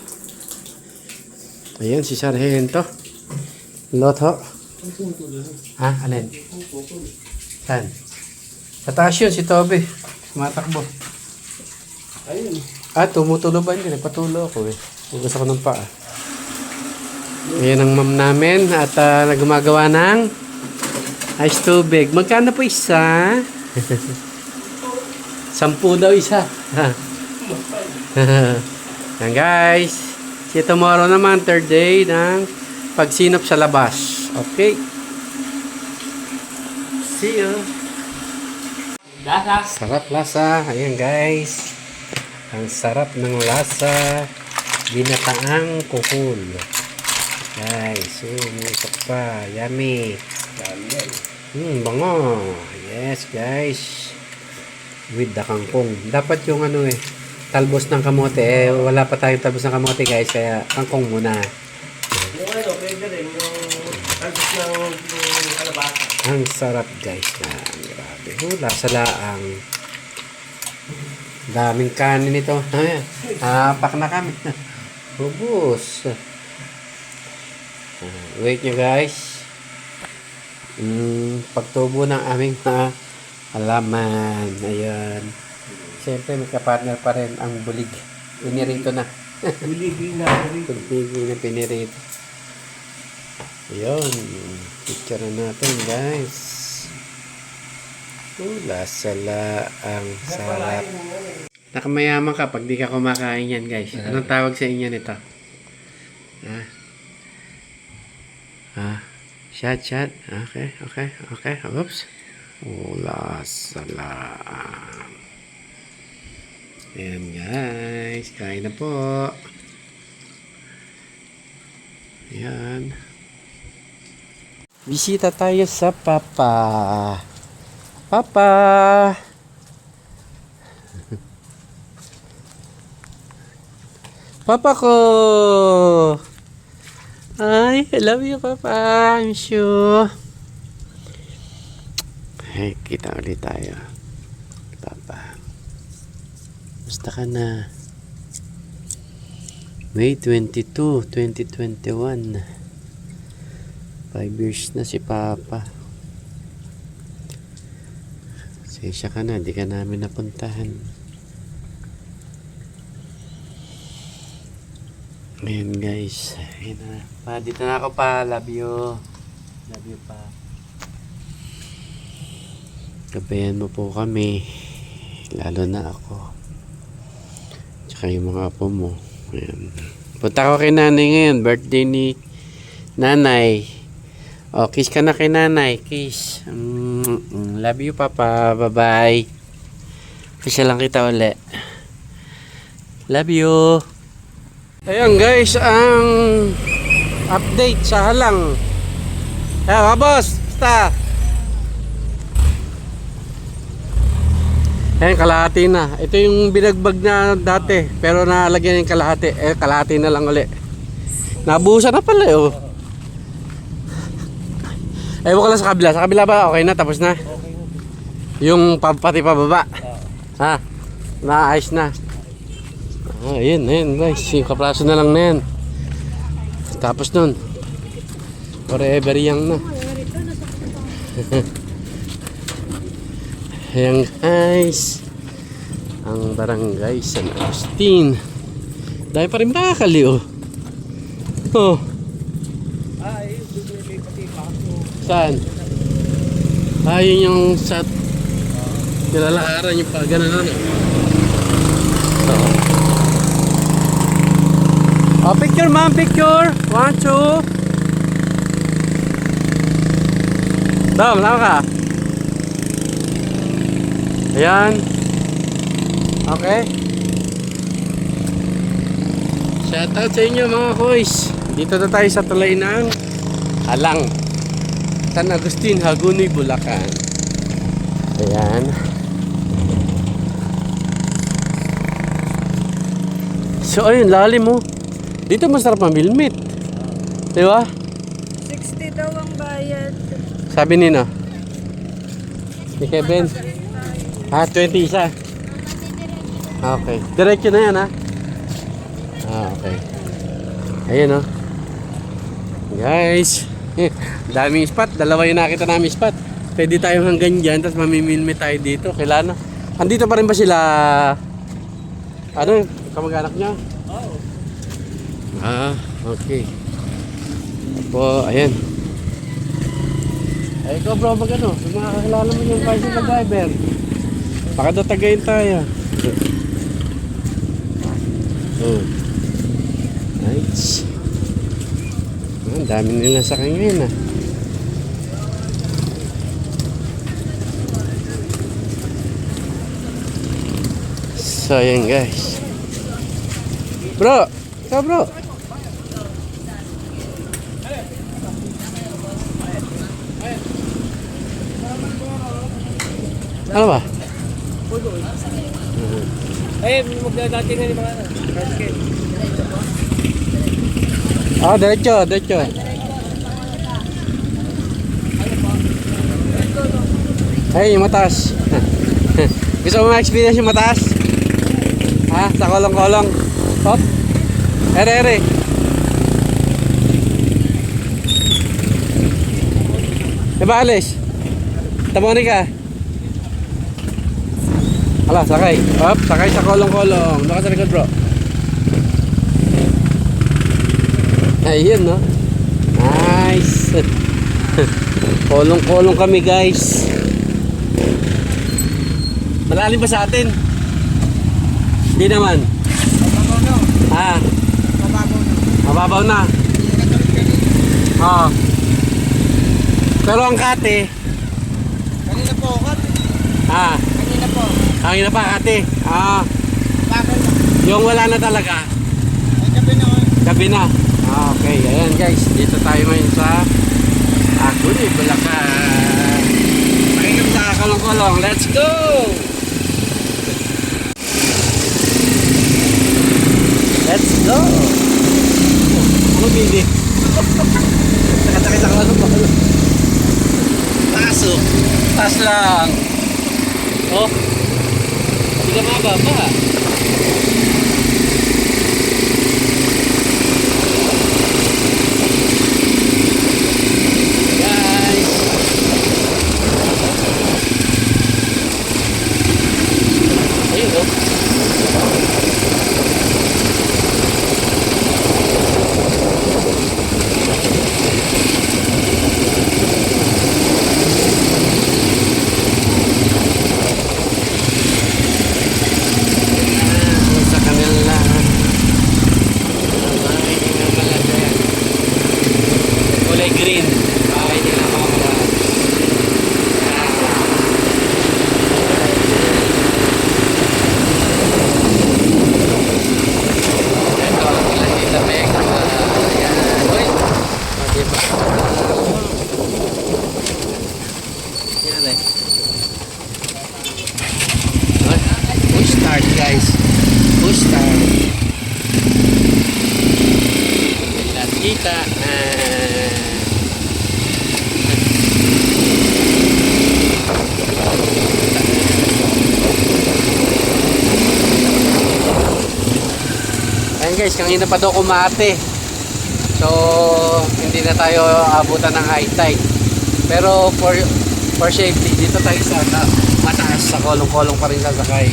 Ayan, si Sargento. Loto. Ha? Alin? Saan? Sa taas yun, si Toby. Tumatakbo. Ayun. Tumutulo ba yun? Patulo ako Hugas ako ng paa. Ayan ang ma'am namin at nagumagawa ng ice tubig. Magkano po isa? 10 daw isa. Yan, guys. See you tomorrow naman, 3rd day ng pagsinop sa labas. Okay. See you. Sarap lasa. Ayan, guys. Ang sarap ng lasa. Ginataang kuhul. Guys, musok pa. Yummy. Bango. Yes, guys. With the kangkong. Dapat yung talbos ng kamote. Wala pa tayong talbos ng kamote, guys. Kaya kangkong muna. Yung pwede rin. Yung talbos ng kalabasa. Ang sarap, guys. Grabe. Lasa laang. Daming kanin ito. Hapak na kami. Ubus. Wait nyo, guys. Pagtubo ng aming halaman. Ayan. Siyempre, may kapartner pa rin ang bulig. Pinirito na. Bulig na. Bulig na pinirito. Ayan. Picture na natin, guys. Lasa laang sarap. Nakamayaman ka pag di ka kumakain yan, guys. Anong tawag sa inyo nito? Shot. Okay. Oops. Lasa laang. Ayan, guys. Kain na po. Ayan. Bisita tayo sa Papa. Papa! Papa ko! Ay, I love you, Papa. I'm sure. Ay, kita ulit tayo. Papa. Basta ka na. May 22, 2021. 5 years na si Papa. Sensya ka na, di ka namin napuntahan. Ayan guys. Ayan na. Pa, dito na ako pa. Love you. Love you pa. Gabayan mo po kami. Lalo na ako. Tsaka yung mga apo mo. Ayan. Punta ko kay nanay ngayon. Birthday ni nanay. O, kiss ka na kay nanay. Kiss. Love you papa. Bye bye. Kiss lang kita uli. Love you. Ayan guys, ang update sa halang. Ayan mga boss, basta. Ayan, kalahati na. Ito yung binagbag na dati, pero nalagyan yung kalahati. Kalahati na lang uli. Nabuhusan na pala oh. Ewan ko lang sa kabila. Sa kabila ba? Okay na, tapos na? Yung pati pababa. Ha? Naayos na. Ayun guys, yung kapraso na lang na yan. Tapos nun forever young na. Ayan guys, ang barangay San Agustin. Dahil pa rin bakali oh. Oh. Saan? Yun yung sa nilalakaran yung pa ganun ano. Oh, picture ma'am, picture. 1, 2. Dom, lama ka. Ayan. Okay. Shoutout sa inyo mga koys. Dito na tayo sa tulay ng Halang, San Agustin, Hagonoy, Bulacan. Ayan. So ayun, lalim mo. Dito masarap mamilmit. Di ba? 60 daw ang bayad. Sabi ni ni Kevin. 20 isa. Okay. Diretso na yan ha. Okay. Ayan oh. Guys. Daming spot. Dalawa yung nakita namin spot. Pwede tayo hanggang dyan. Tapos mamimilmit tayo dito. Kailan? Andito pa rin ba sila? Ano? Kamag-anak niya? Okay. Po, ayan. Ay, ikaw bro, magano? Kung makakilala mo yung bicycle driver, baka tatagayin tayo. Oh. Nice. Ang dami nila sa kanya ngayon ah. So, ayan guys. Bro, ikaw bro. Ano ba? Magdadati na yung mga basket. Diretso. Ay, yung mataas. Gusto mo ma-experience yung mataas? Ha? Sa kolong-kolong. Hop. Ere. Diba alis? Tamoni ka. Hala, sakay. Hop, sakay sa kolong-kolong. Doon ka sa likod bro. Ayun no. Nice. Kolong-kolong kami guys. Malalim ba sa atin? Hindi naman. Mababaw na. Oo. Pero ang kate. Kanina po, kat. Kanina po. Hangin na pa kate. Bakit? Yung wala na talaga. Ay, gabi na. Gabi na. Okay, ayan guys. Dito tayo ngayon sa Hagonoy, Bulacan. Pakinggan sa kolong-kolong. Let's go! Let's go! Ano bili? Nakasakay sa kolong-kolong. Pasok. Tas lang. Oh. Hindi ka mababa. saan. Ayan guys, kanina pa daw kumate. So, hindi na tayo abutan ng high tide. Pero for safety, dito tayo sa mataas, sa kolong-kolong pa rin sasakay.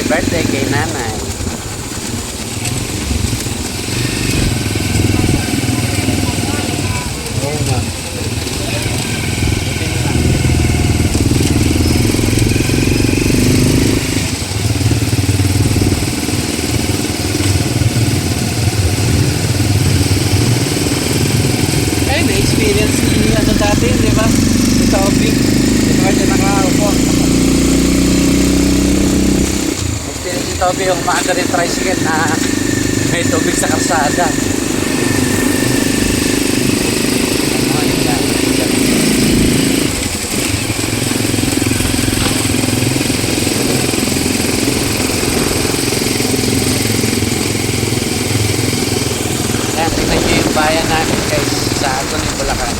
Birthday kay nanay. Oo nga. Buti na lang. Ay, na-experience ni ano dati, di ba? Si Toby. Di ba siya nakaupo? Si Toby yung maanda rin tricycle na may tubig sa karsada. Ayan, tingnan nyo yung bayan namin guys sa Agunin, Bulacan.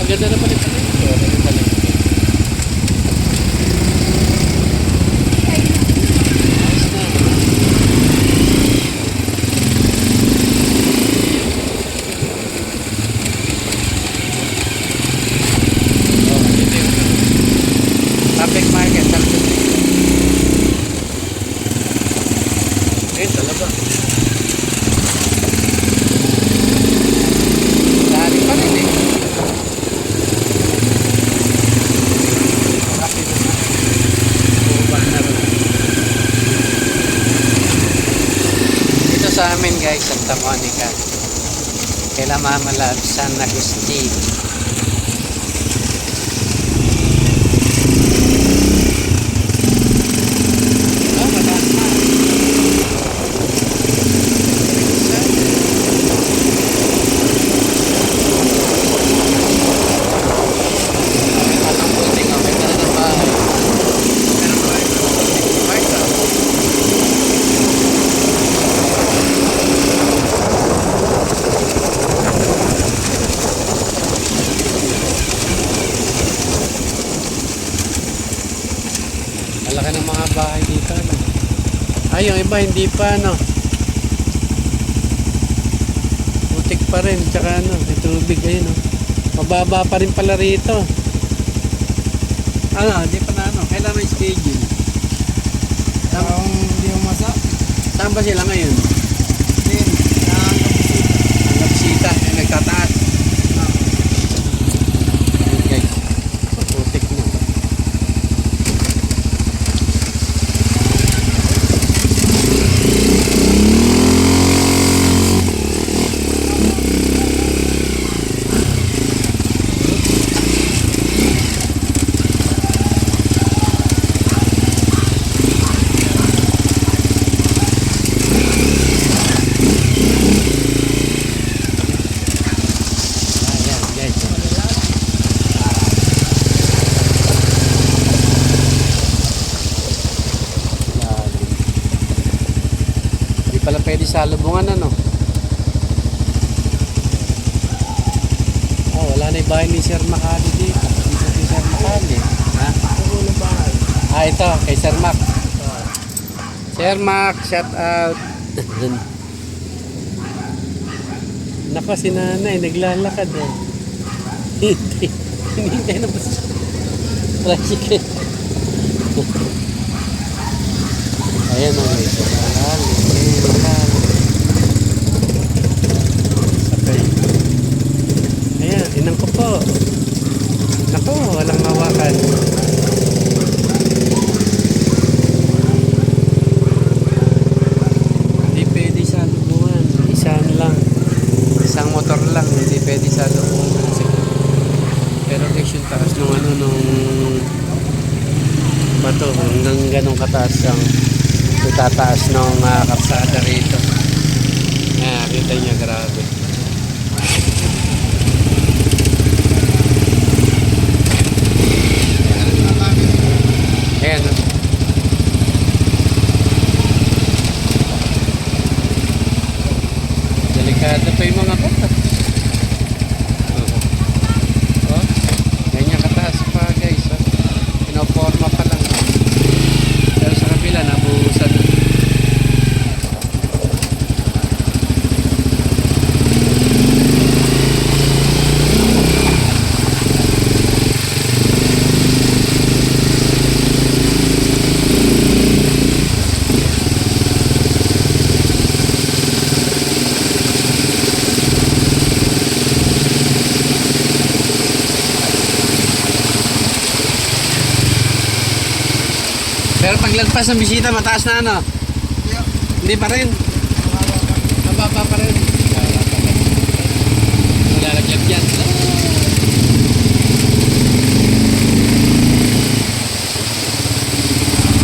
Ganda naman ito. Public market. Eh, talaga. Dali pa rin eh. Dito sa amin guys, Santa Monica. Kaila Mama Love, San Agustin. Oh, mataas na. Malaki ng mga bahay dito, no? Ay, yung iba hindi pa, no? Putik pa rin, tsaka ano, may tubig, ayun, no? Mababa pa rin pala rito. Ano, hindi pa na, ano? Kailan may schedule? Hindi mo masa. Saan ba sila ngayon? Ang bisita, yung nagtataas. Ayun, guys. Putik na. Pala pwede sa lubungan, ano? Oh, wala na yung bahay ni Sir Makali dito. Dito si Sir Makali. sakali. Ha? Ito, kay Sir Mac. Sir Mac, shout out. Nako, si nanay, naglalakad eh. Hindi na ba siya? Tricycle. Ayan o, may malalim. Sakay. Ayan, inang ko po. Nako, walang hawakan. Hindi pwede sa lubungan. Isang motor lang, hindi pwede sa lubungan. Pero guys, yung taas nung bato, hanggang ganong kataas ang itataas nung kapsada rito. Kita niya, grabe. Ayan. Delikado pa yung mga bata. Oh, ganyan kataas pa guys. Oh. Pinoforma pa lang. Pero sa kabila, nabuhusan. Pero paglagpas ng bisita, mataas na ano? Hindi pa rin. Mababa pa rin. Malalaglag yan.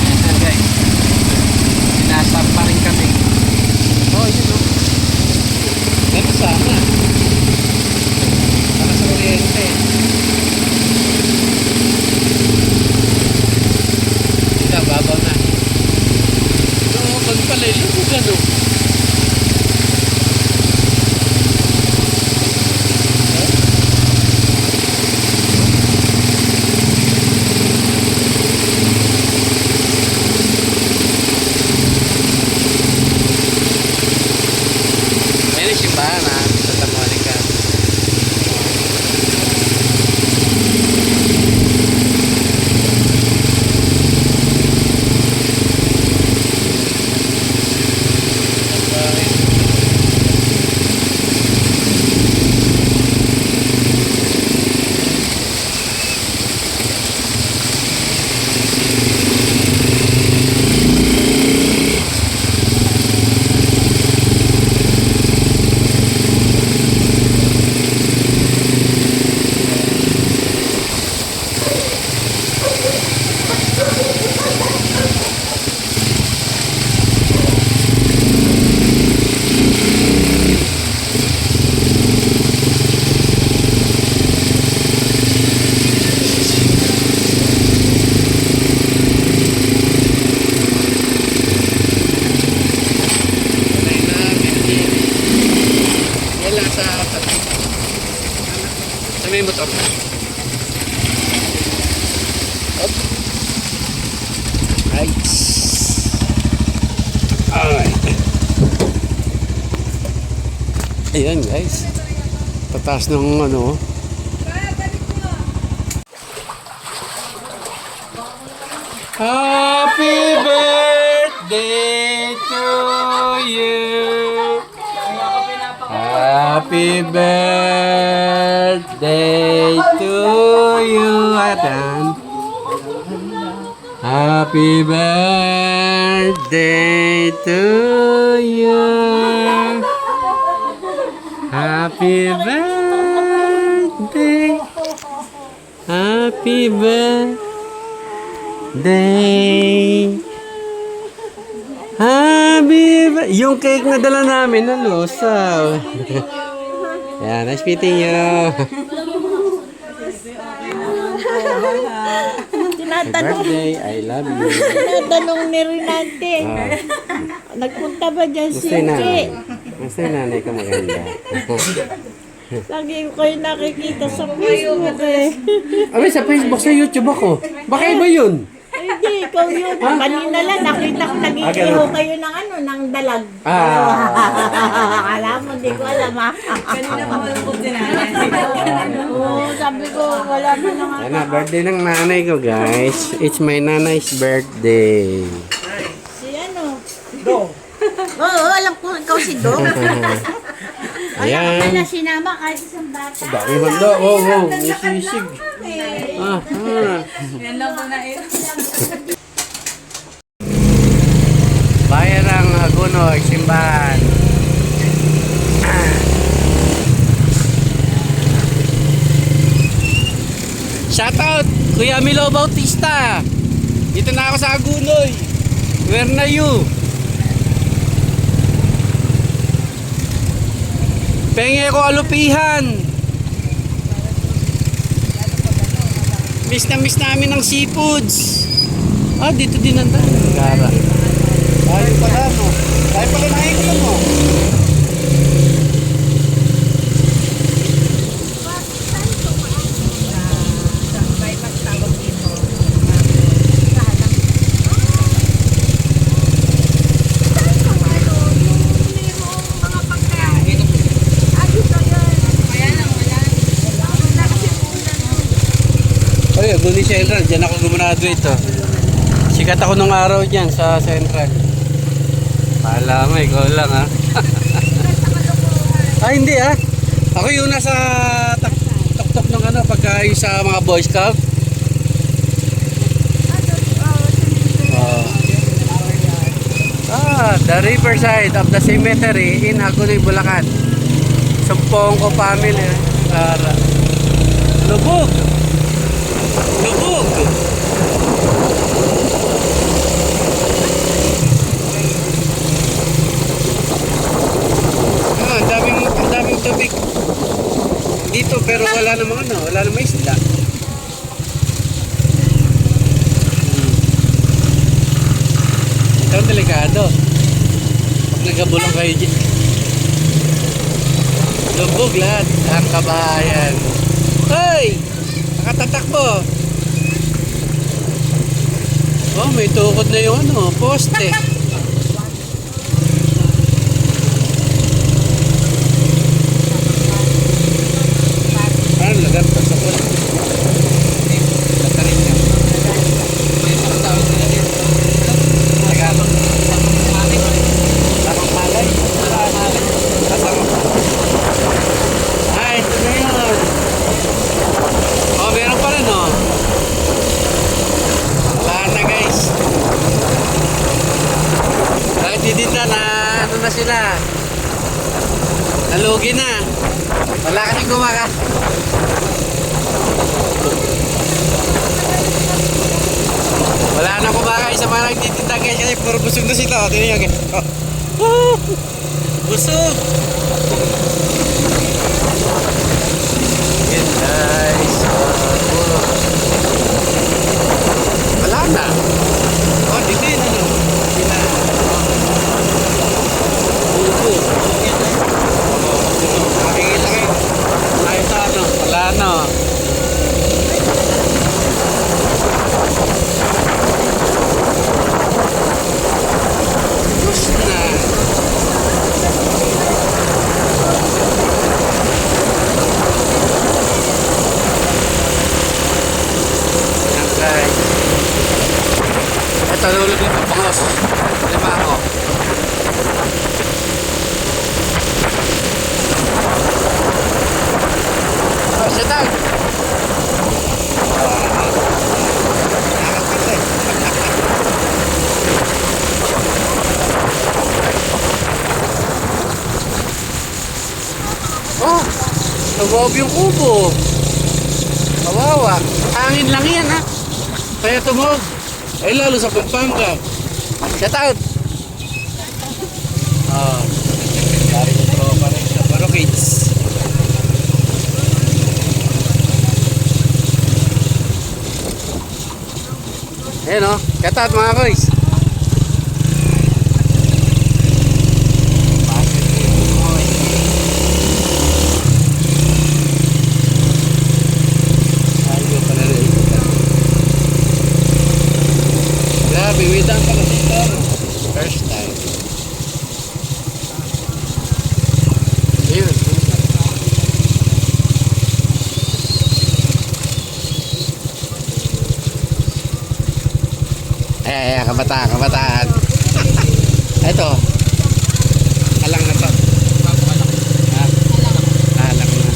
Ayan guys. Sinasab pa rin kami. Oh, yun o. Ito sana. Para sa kuryente. Babaw na. Oo, magpalay. Lubugan o. Ayun yung simbahan ha. Santa Monica. Sa may motor. Right. Alright. Ayan guys. Tataas ng ano. Happy birthday to you. Happy birthday to you, Atan. Happy birthday to you. Happy birthday. Happy birthday. Yung cake na dala namin na lusaw. Yeah, nice meeting you. Happy birthday, I love you. Tinatanong ni Renante. Nagpunta ba dyan si Gusto yung nanay. Gusto yung nanay ka maganda. Lagi ko kayo nakikita sa Facebook eh. Abay, sa Facebook, sa YouTube ako. Baka iba yun. Ay, hindi, ikaw yun. Kanina lang, nakita ko nag-iiho kayo ng ano, ng dalag. Alam mo, hindi ko alam ha. Kanina pa malungkot din Oo, sabi ko, wala mo na nga. Yan na, birthday ng nanay ko, guys. It's my nanay's birthday. Si ano? Oo, alam ko, ikaw si Dong. Ayan. Na sinama kahit isang bata. Dami manda. Wow. May sisig. Bayan ng Hagunog, simbahan. Shoutout, Kuya Milo Bautista. Dito na ako sa Hagunoy. Where na you? Penge ko alupihan. Miss na miss namin ng seafoods. Dito din ang daan. Gara. Tayo pala, no? Tayo pala nakikita mo. Ay, Aguni Central. Diyan ako gumraduate to. Sikat ako nung araw dyan sa Central. Pala mo, ikaw lang ha. Hindi ha. Ako yung nasa tok-tok ng ano, pagka yung sa mga Boy Scout. The riverside of the cemetery in Hagonoy, Bulacan. Sumpong ko family. Lubog. Lubog. Ang daming tubig dito pero wala namang ano, wala namang isda. Ito ang delikado. Pag nagabulong kayo dyan. Lubog lahat ang kabahayan. Hoy! Nakatatakbo. Oh, may tukod na yung ano, poste. Ano lagat pa sa poste? Latarin niya. Ang tawag nila dito. Tagalog. Tarong malay. Kasarong. Ito na yun. Oh, meron pa rin oh. Wala na guys. Dahil didita na ano na sila. Nalugi na. Wala kasing gumaka. Wala na kumakain sa mga nagtitinda guys kasi puro busog na sila. Tingnan nyo guys. Oh. Busog. Yan guys. Wala na. Oh, dito yun ano. Sila. Upo. Nakikita kayo. Nakita ano. Wala na. Gusto na. Yan guys. Ito lulog yung pangos. Lima ako. Oh, setang. Oh, nagwawag yung kubo. Kawawa. Hangin lang yan ha. Kaya tumog. Ay lalo sa Pampanga. Shout out. Dari ko tropa rin sa Barokids. Ayan o. Shout out mga boys. Kabataan. Ito. Alang na to. Ha? Alang na.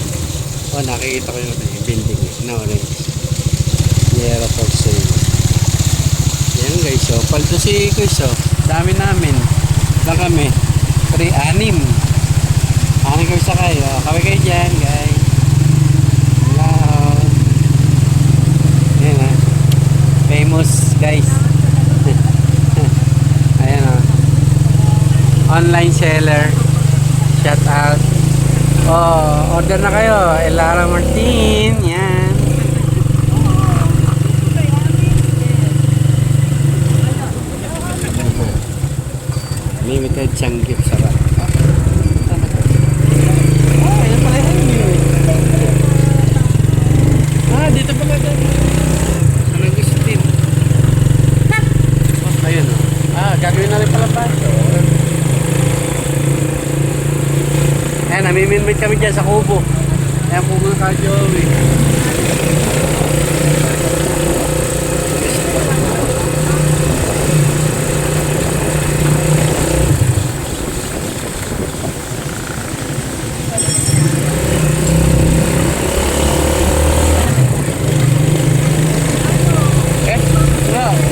Oh, nakikita ko yung building. No, orange. Sierra for sale. Yan guys, oh. Paldo si guys, oh. Dami namin. Lang kami. 6. 6 kami sakay, oh. Kami kayo dyan, guys. Hello. Yan, ah. Famous, guys. Ayan, oh. Online seller. Shout out. Oh, order na kayo. Elara Martin. Yan. Limited Changgip sarap. Ayan pala yun. Dito pala dyan. Anong gusto din? Ayun, oh. Gagawin na rin pala ba? Ayan, namiminmit kami dyan sa kubo. Ayan, kubo na ka, Joey.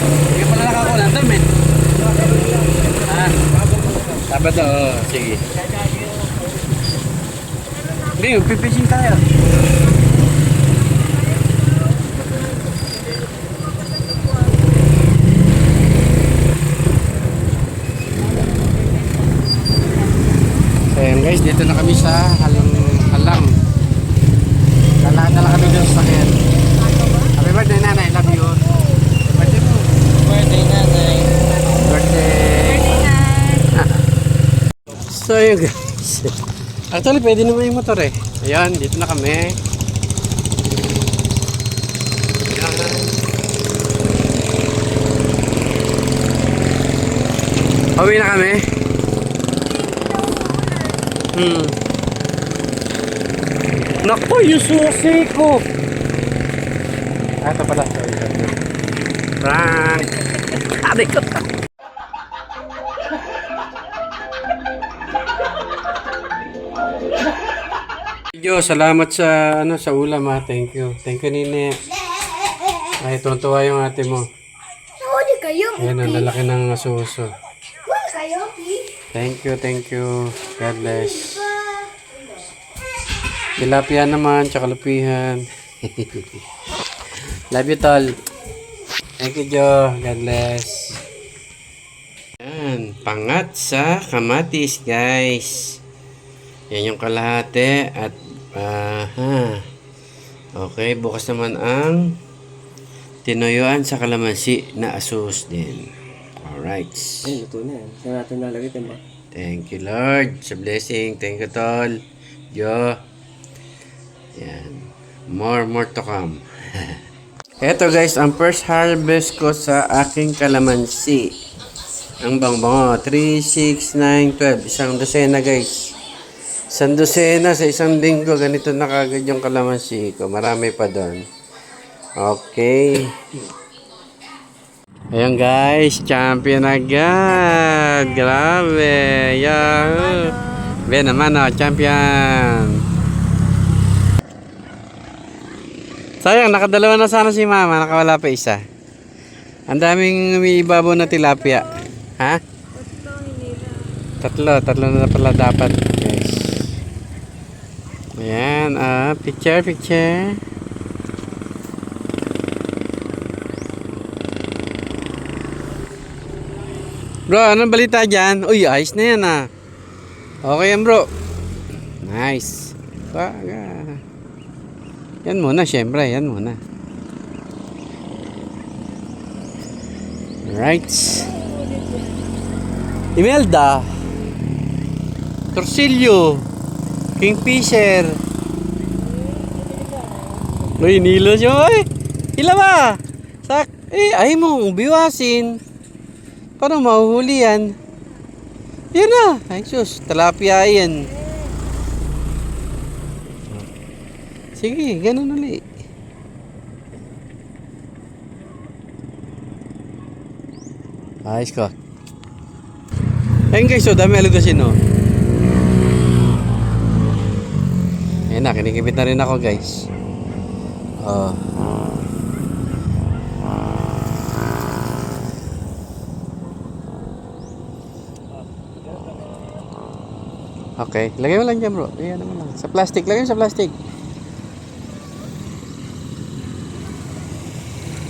Hindi pala nakakulang damit. Sabado, sige. Hindi, pipishing tayo. So yun guys, dito na kami sa halang. Dala kami doon sa sakyan. Happy birthday nanay, love you. Birthday mo. Birthday nanay. Birthday. So yun guys. Actually pwede naman yung motor eh. Ayan, dito na kami. Pauwi na kami. Naku, yung susi ko. Ito pala. Prank. Adik ko. Salamat sa sa ulam ha. Thank you. Thank you Nene. Ay, tuwa yung ate mo. Huli kayo. Ayan, ang lalaki ng suso. Huli kayo, please. Thank you. God bless. Tilapia naman, tsaka lupihan. Love you, tol. Thank you, Jo. God bless. Yan, pangat sa kamatis, guys. Yan yung kalahati at okay, bukas naman ang tinuyuan sa kalamansi na asus din. Alright. Ay, luto na yan. Saan natin lalagay ito ba? Thank you, Lord, sa blessing. Thank you, tol. Jo. Yan. More to come. Eto guys, ang first harvest ko sa aking kalamansi. Ang bangbango. 3, 6, 9, 12. Isang dosena guys. Isang dosena sa isang linggo. Ganito na kagad yung kalamansi ko. Marami pa doon. Okay. Ayan guys. Champion agad. Grabe. Yahoo. Be naman champion. Sayang, nakadalawa na sana si mama. Nakawala pa isa. Ang daming umiibabaw na tilapia. Ha? Tatlo na pala dapat guys. Ayan, picture. Bro, anong balita dyan? Uy, ayos na yan Okay yan bro. Nice. Yan muna, syempre. Yan muna. Alright. Imelda. Torsilyo. Kingfisher. Uy, nilo siya. Uy, hila ba? Ay mong biwasin. Paano mahuhuli yan? Yan na. Ay sus, talapia yan. Sige, ganun ulit. Ayos ko. Ayun guys, so dami alugasin no. Ayun na, kinikibit na rin ako guys. Oh. Okay, lagay mo lang dyan bro. Ayan naman lang. Sa plastic, lagay mo sa plastic.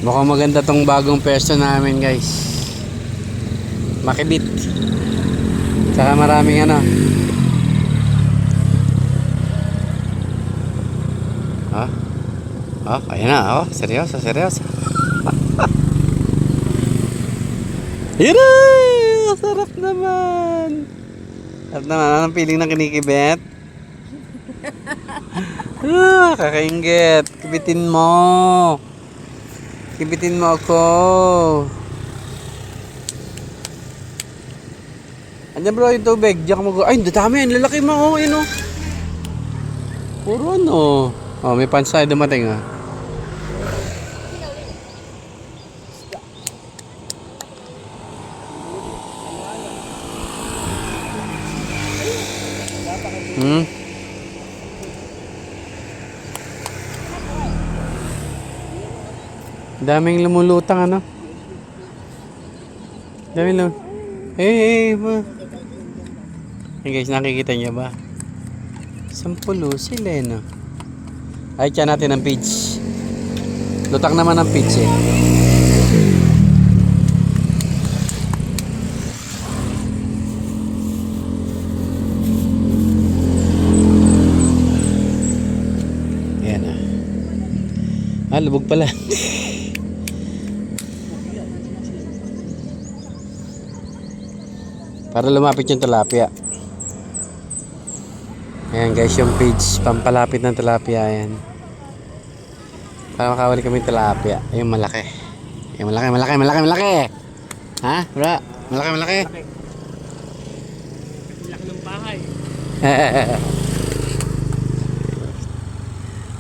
Mukhang maganda tong bagong pwesto namin guys. Makibit. Saka maraming ano. Ayan na. Seryoso. Yun na! Sarap naman. Sarap naman. Anong feeling ng kinikibet? Kakaingit. Kibitin mo. Kibitin mo ako. Andiyan bro yung tubig. Diyan ka mag... Ay, dami. Ang lalaki mo. Oh, yun oh. Puro ano. Oh, may pansay dumating ah. Daming lumulutang ano. Daming lumulutang. Hey, guys, nakikita niyo ba? 10 sila eh, no? Ay, tiyan natin ang page. Lutang naman ang page eh. Ayan ah. Lubog pala. Para lumapit yung tilapia. Ayan guys, yung page pampalapit ng tilapia. Ayan. Para makawali kami ng tilapia. Yung malaki. Yung malaki. Ha? Bro? Malaki. Laki ng bahay.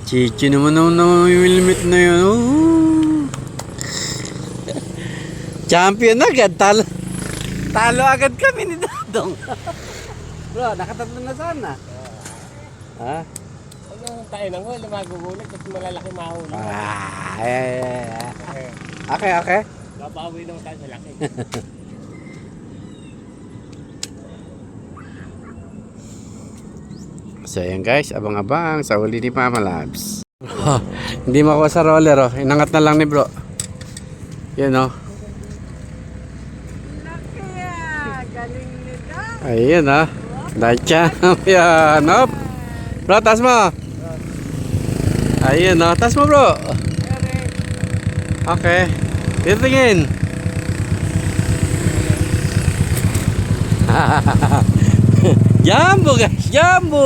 Chichi naman yung limit na yun. Champion agad. Talo agad kami ni Dadong. Bro, nakatatlo na sana. Ha? Ano tayo nang huli, magugulat at malalaki mahuli. Okay. Babawi naman tayo sa laki. So ayan guys, abang-abang sa huli ni Mama Labs. Hindi makuha sa roller oh. Inangat na lang ni bro. Yan oh. Galing nito. Ayan ah. Dahil champion. Hop. Bro, taas mo. Ayan ah. Taas mo bro. Okay. Dito tingin. Jumbo guys. Jumbo.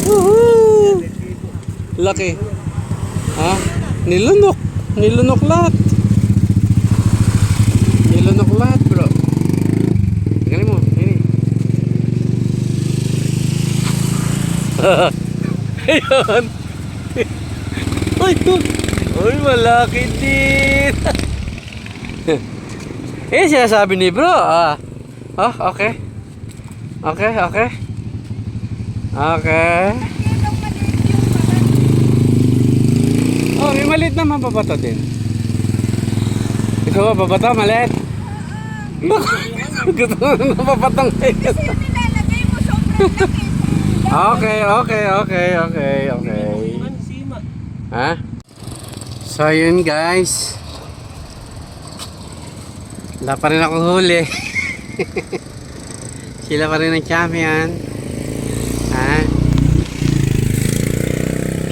Woohoo. Laki. Ha? Nilunok. Nilunok lahat. Nilunok lahat bro. Tingnan mo. Ini. Ayun. Ay, malaki din. Sinasabi ni bro. Okay. Okay. Oh, may maliit na mapapato din. Ikaw ba, papato, maliit? Gusto mo na mapapatong kayo. Nilalagay mo sobrang laki. Okay. Mansima. Ha? So yun guys. Wala pa rin akong huli. Sila pa rin ang champion. Ha?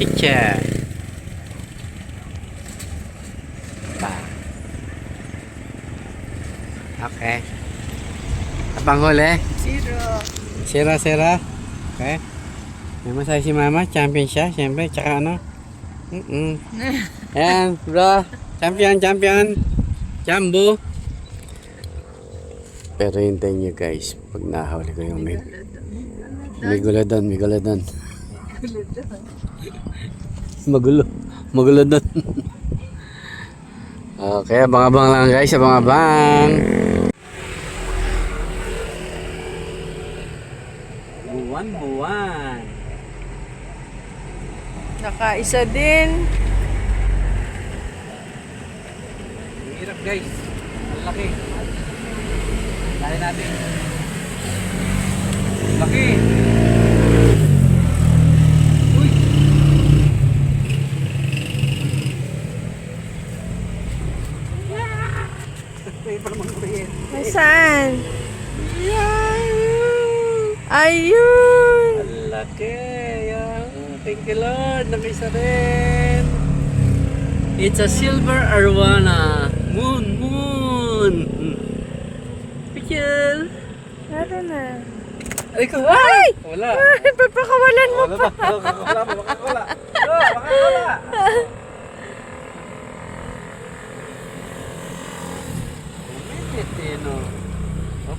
Picture. Okay. Abang huli? Zero. Okay. May masaya si Mama. Champion siya. Siyempre. Tsaka ano? Ayan, bro. Champion. Jumbo. Pero hintayin nyo guys. Pag nahuli ko yung may gulo doon. Magulo doon. Okay, abang-abang lang guys, abang-abang. Buwan. Nakaisa din. Ang hirap guys. Ang laki. Kaya natin. Laki. Uy. May parang kuryente. Nasaan? Ayun! Ang laki. Yan. Thank you Lord. Nakisa rin. It's a silver arowana. Moon. Picture. Meron na. Ay ko. Ay! Wala. Ay, papakawalan mo Wala pa. pa. Wala. Wala. Umitit, no? Up.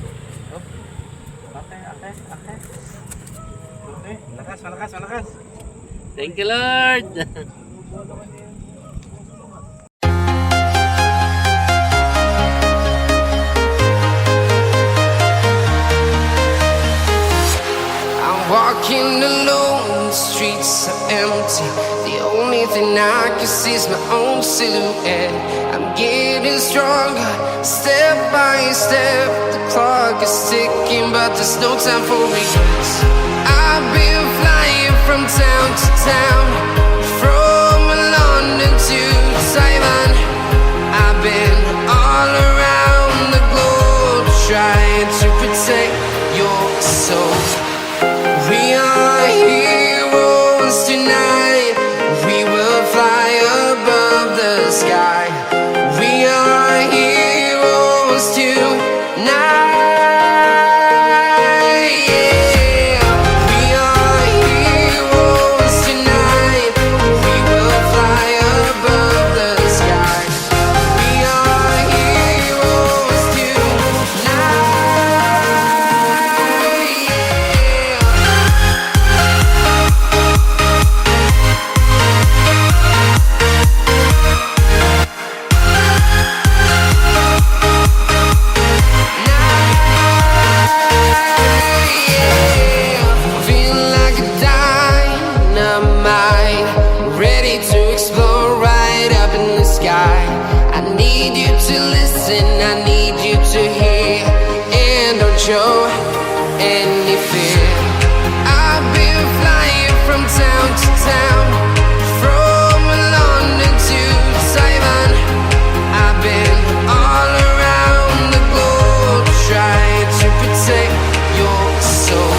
Okay. Okay, malakas. Thank you, Lord. I'm walking alone, the streets are empty. The only thing I can see is my own silhouette. I'm getting stronger, step by step. The clock is ticking, but there's no time for regrets. I've been flying from town to town, from London to Taiwan. I've been all around the globe, trying to protect your soul. We are heroes tonight. We will fly above the sky. We are heroes tonight. Yeah. We are heroes tonight. We will fly above the sky. We are heroes tonight. Yeah. Feeling like a dynamite, ready to explode right up in the sky. I need you to listen, I need you to hear, and don't show any fear. I've been flying from town to town, from London to Taiwan. I've been all around the globe, trying to protect your soul.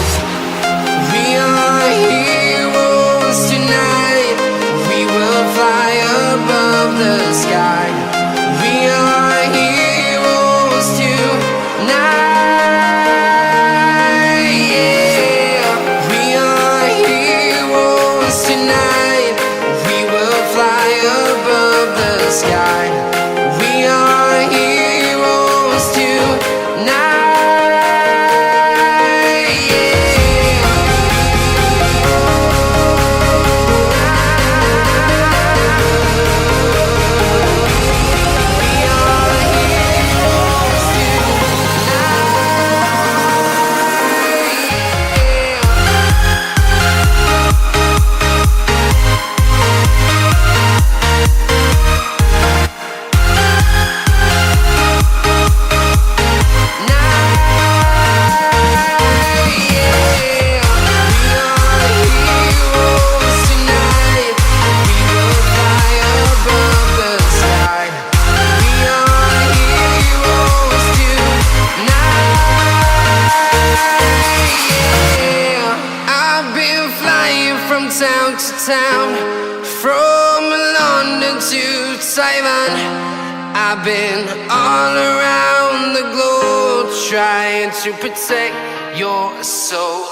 We are heroes tonight. We will fly above the sky. We are heroes tonight. Yeah. We are heroes tonight. We will fly above the sky. We are heroes tonight. I've been flying from town to town, from London to Taiwan. I've been all around the globe, trying to protect your soul.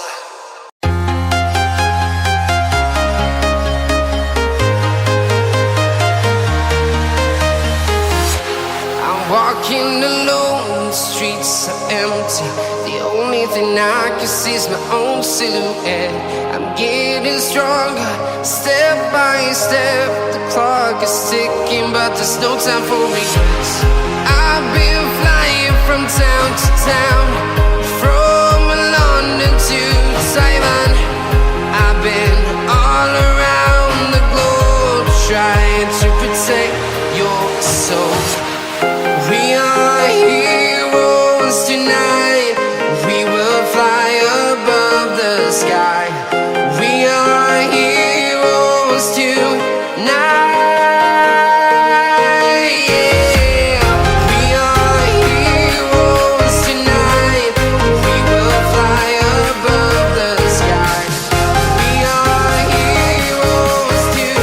I'm walking alone, the streets are empty. The only thing I can see is my own silhouette. I'm getting stronger, step by step. The clock is ticking, but but there's no time for regrets. I've been flying from town to town, from London to Taiwan. I've been all around the globe trying to protect your soul. We are heroes tonight. We will fly above the sky. We are heroes tonight. Yeah. We are heroes tonight. We will fly above the sky. We are heroes tonight.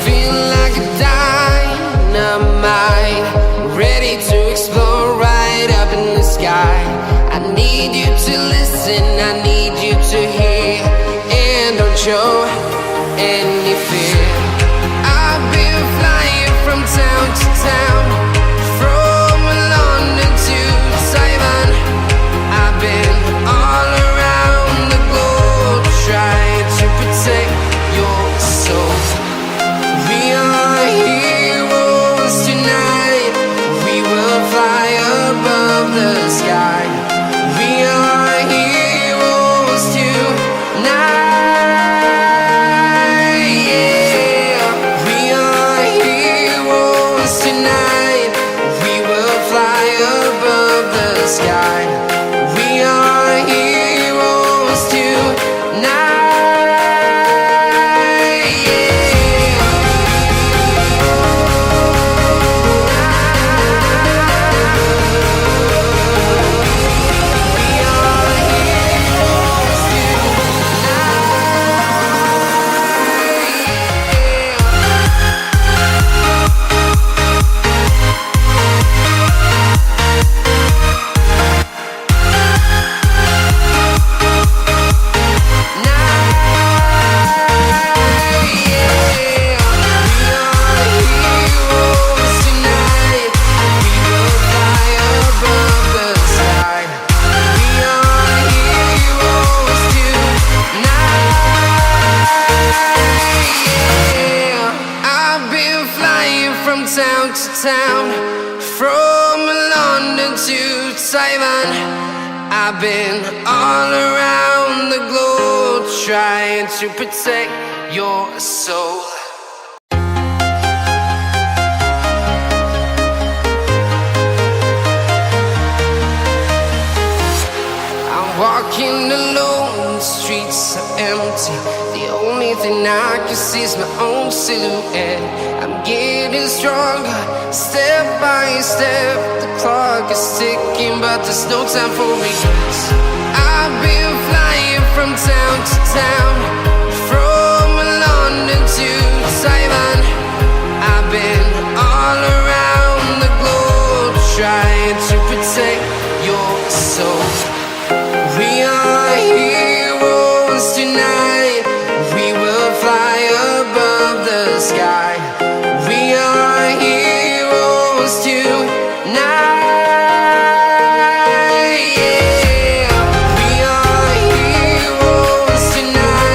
Feel like a dynamite, ready to explode right up in the sky. I need you to listen, I need you to hear, and don't show any fear. I've been flying from town to town, from London to Taiwan. I've been all around the globe trying to protect your soul. We are heroes tonight. We will fly above the sky. We are heroes tonight. Yeah. We are heroes tonight. We will fly above the sky. We are heroes tonight. I've been flying from town to town, from London to Taiwan. I've been all around the globe trying to protect your soul. I'm walking alone, the streets are empty. The only thing I can see is my own silhouette. I'm getting stronger, step by step. The clock is ticking, but there's no time for regrets. I've been flying from town to town, from London to Taiwan. I've been all around the globe trying to protect your soul. We are heroes tonight. We will fly above the sky. We are heroes tonight. Yeah. We are heroes tonight.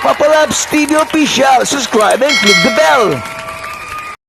Papa Labs TV Official. Subscribe and click the bell.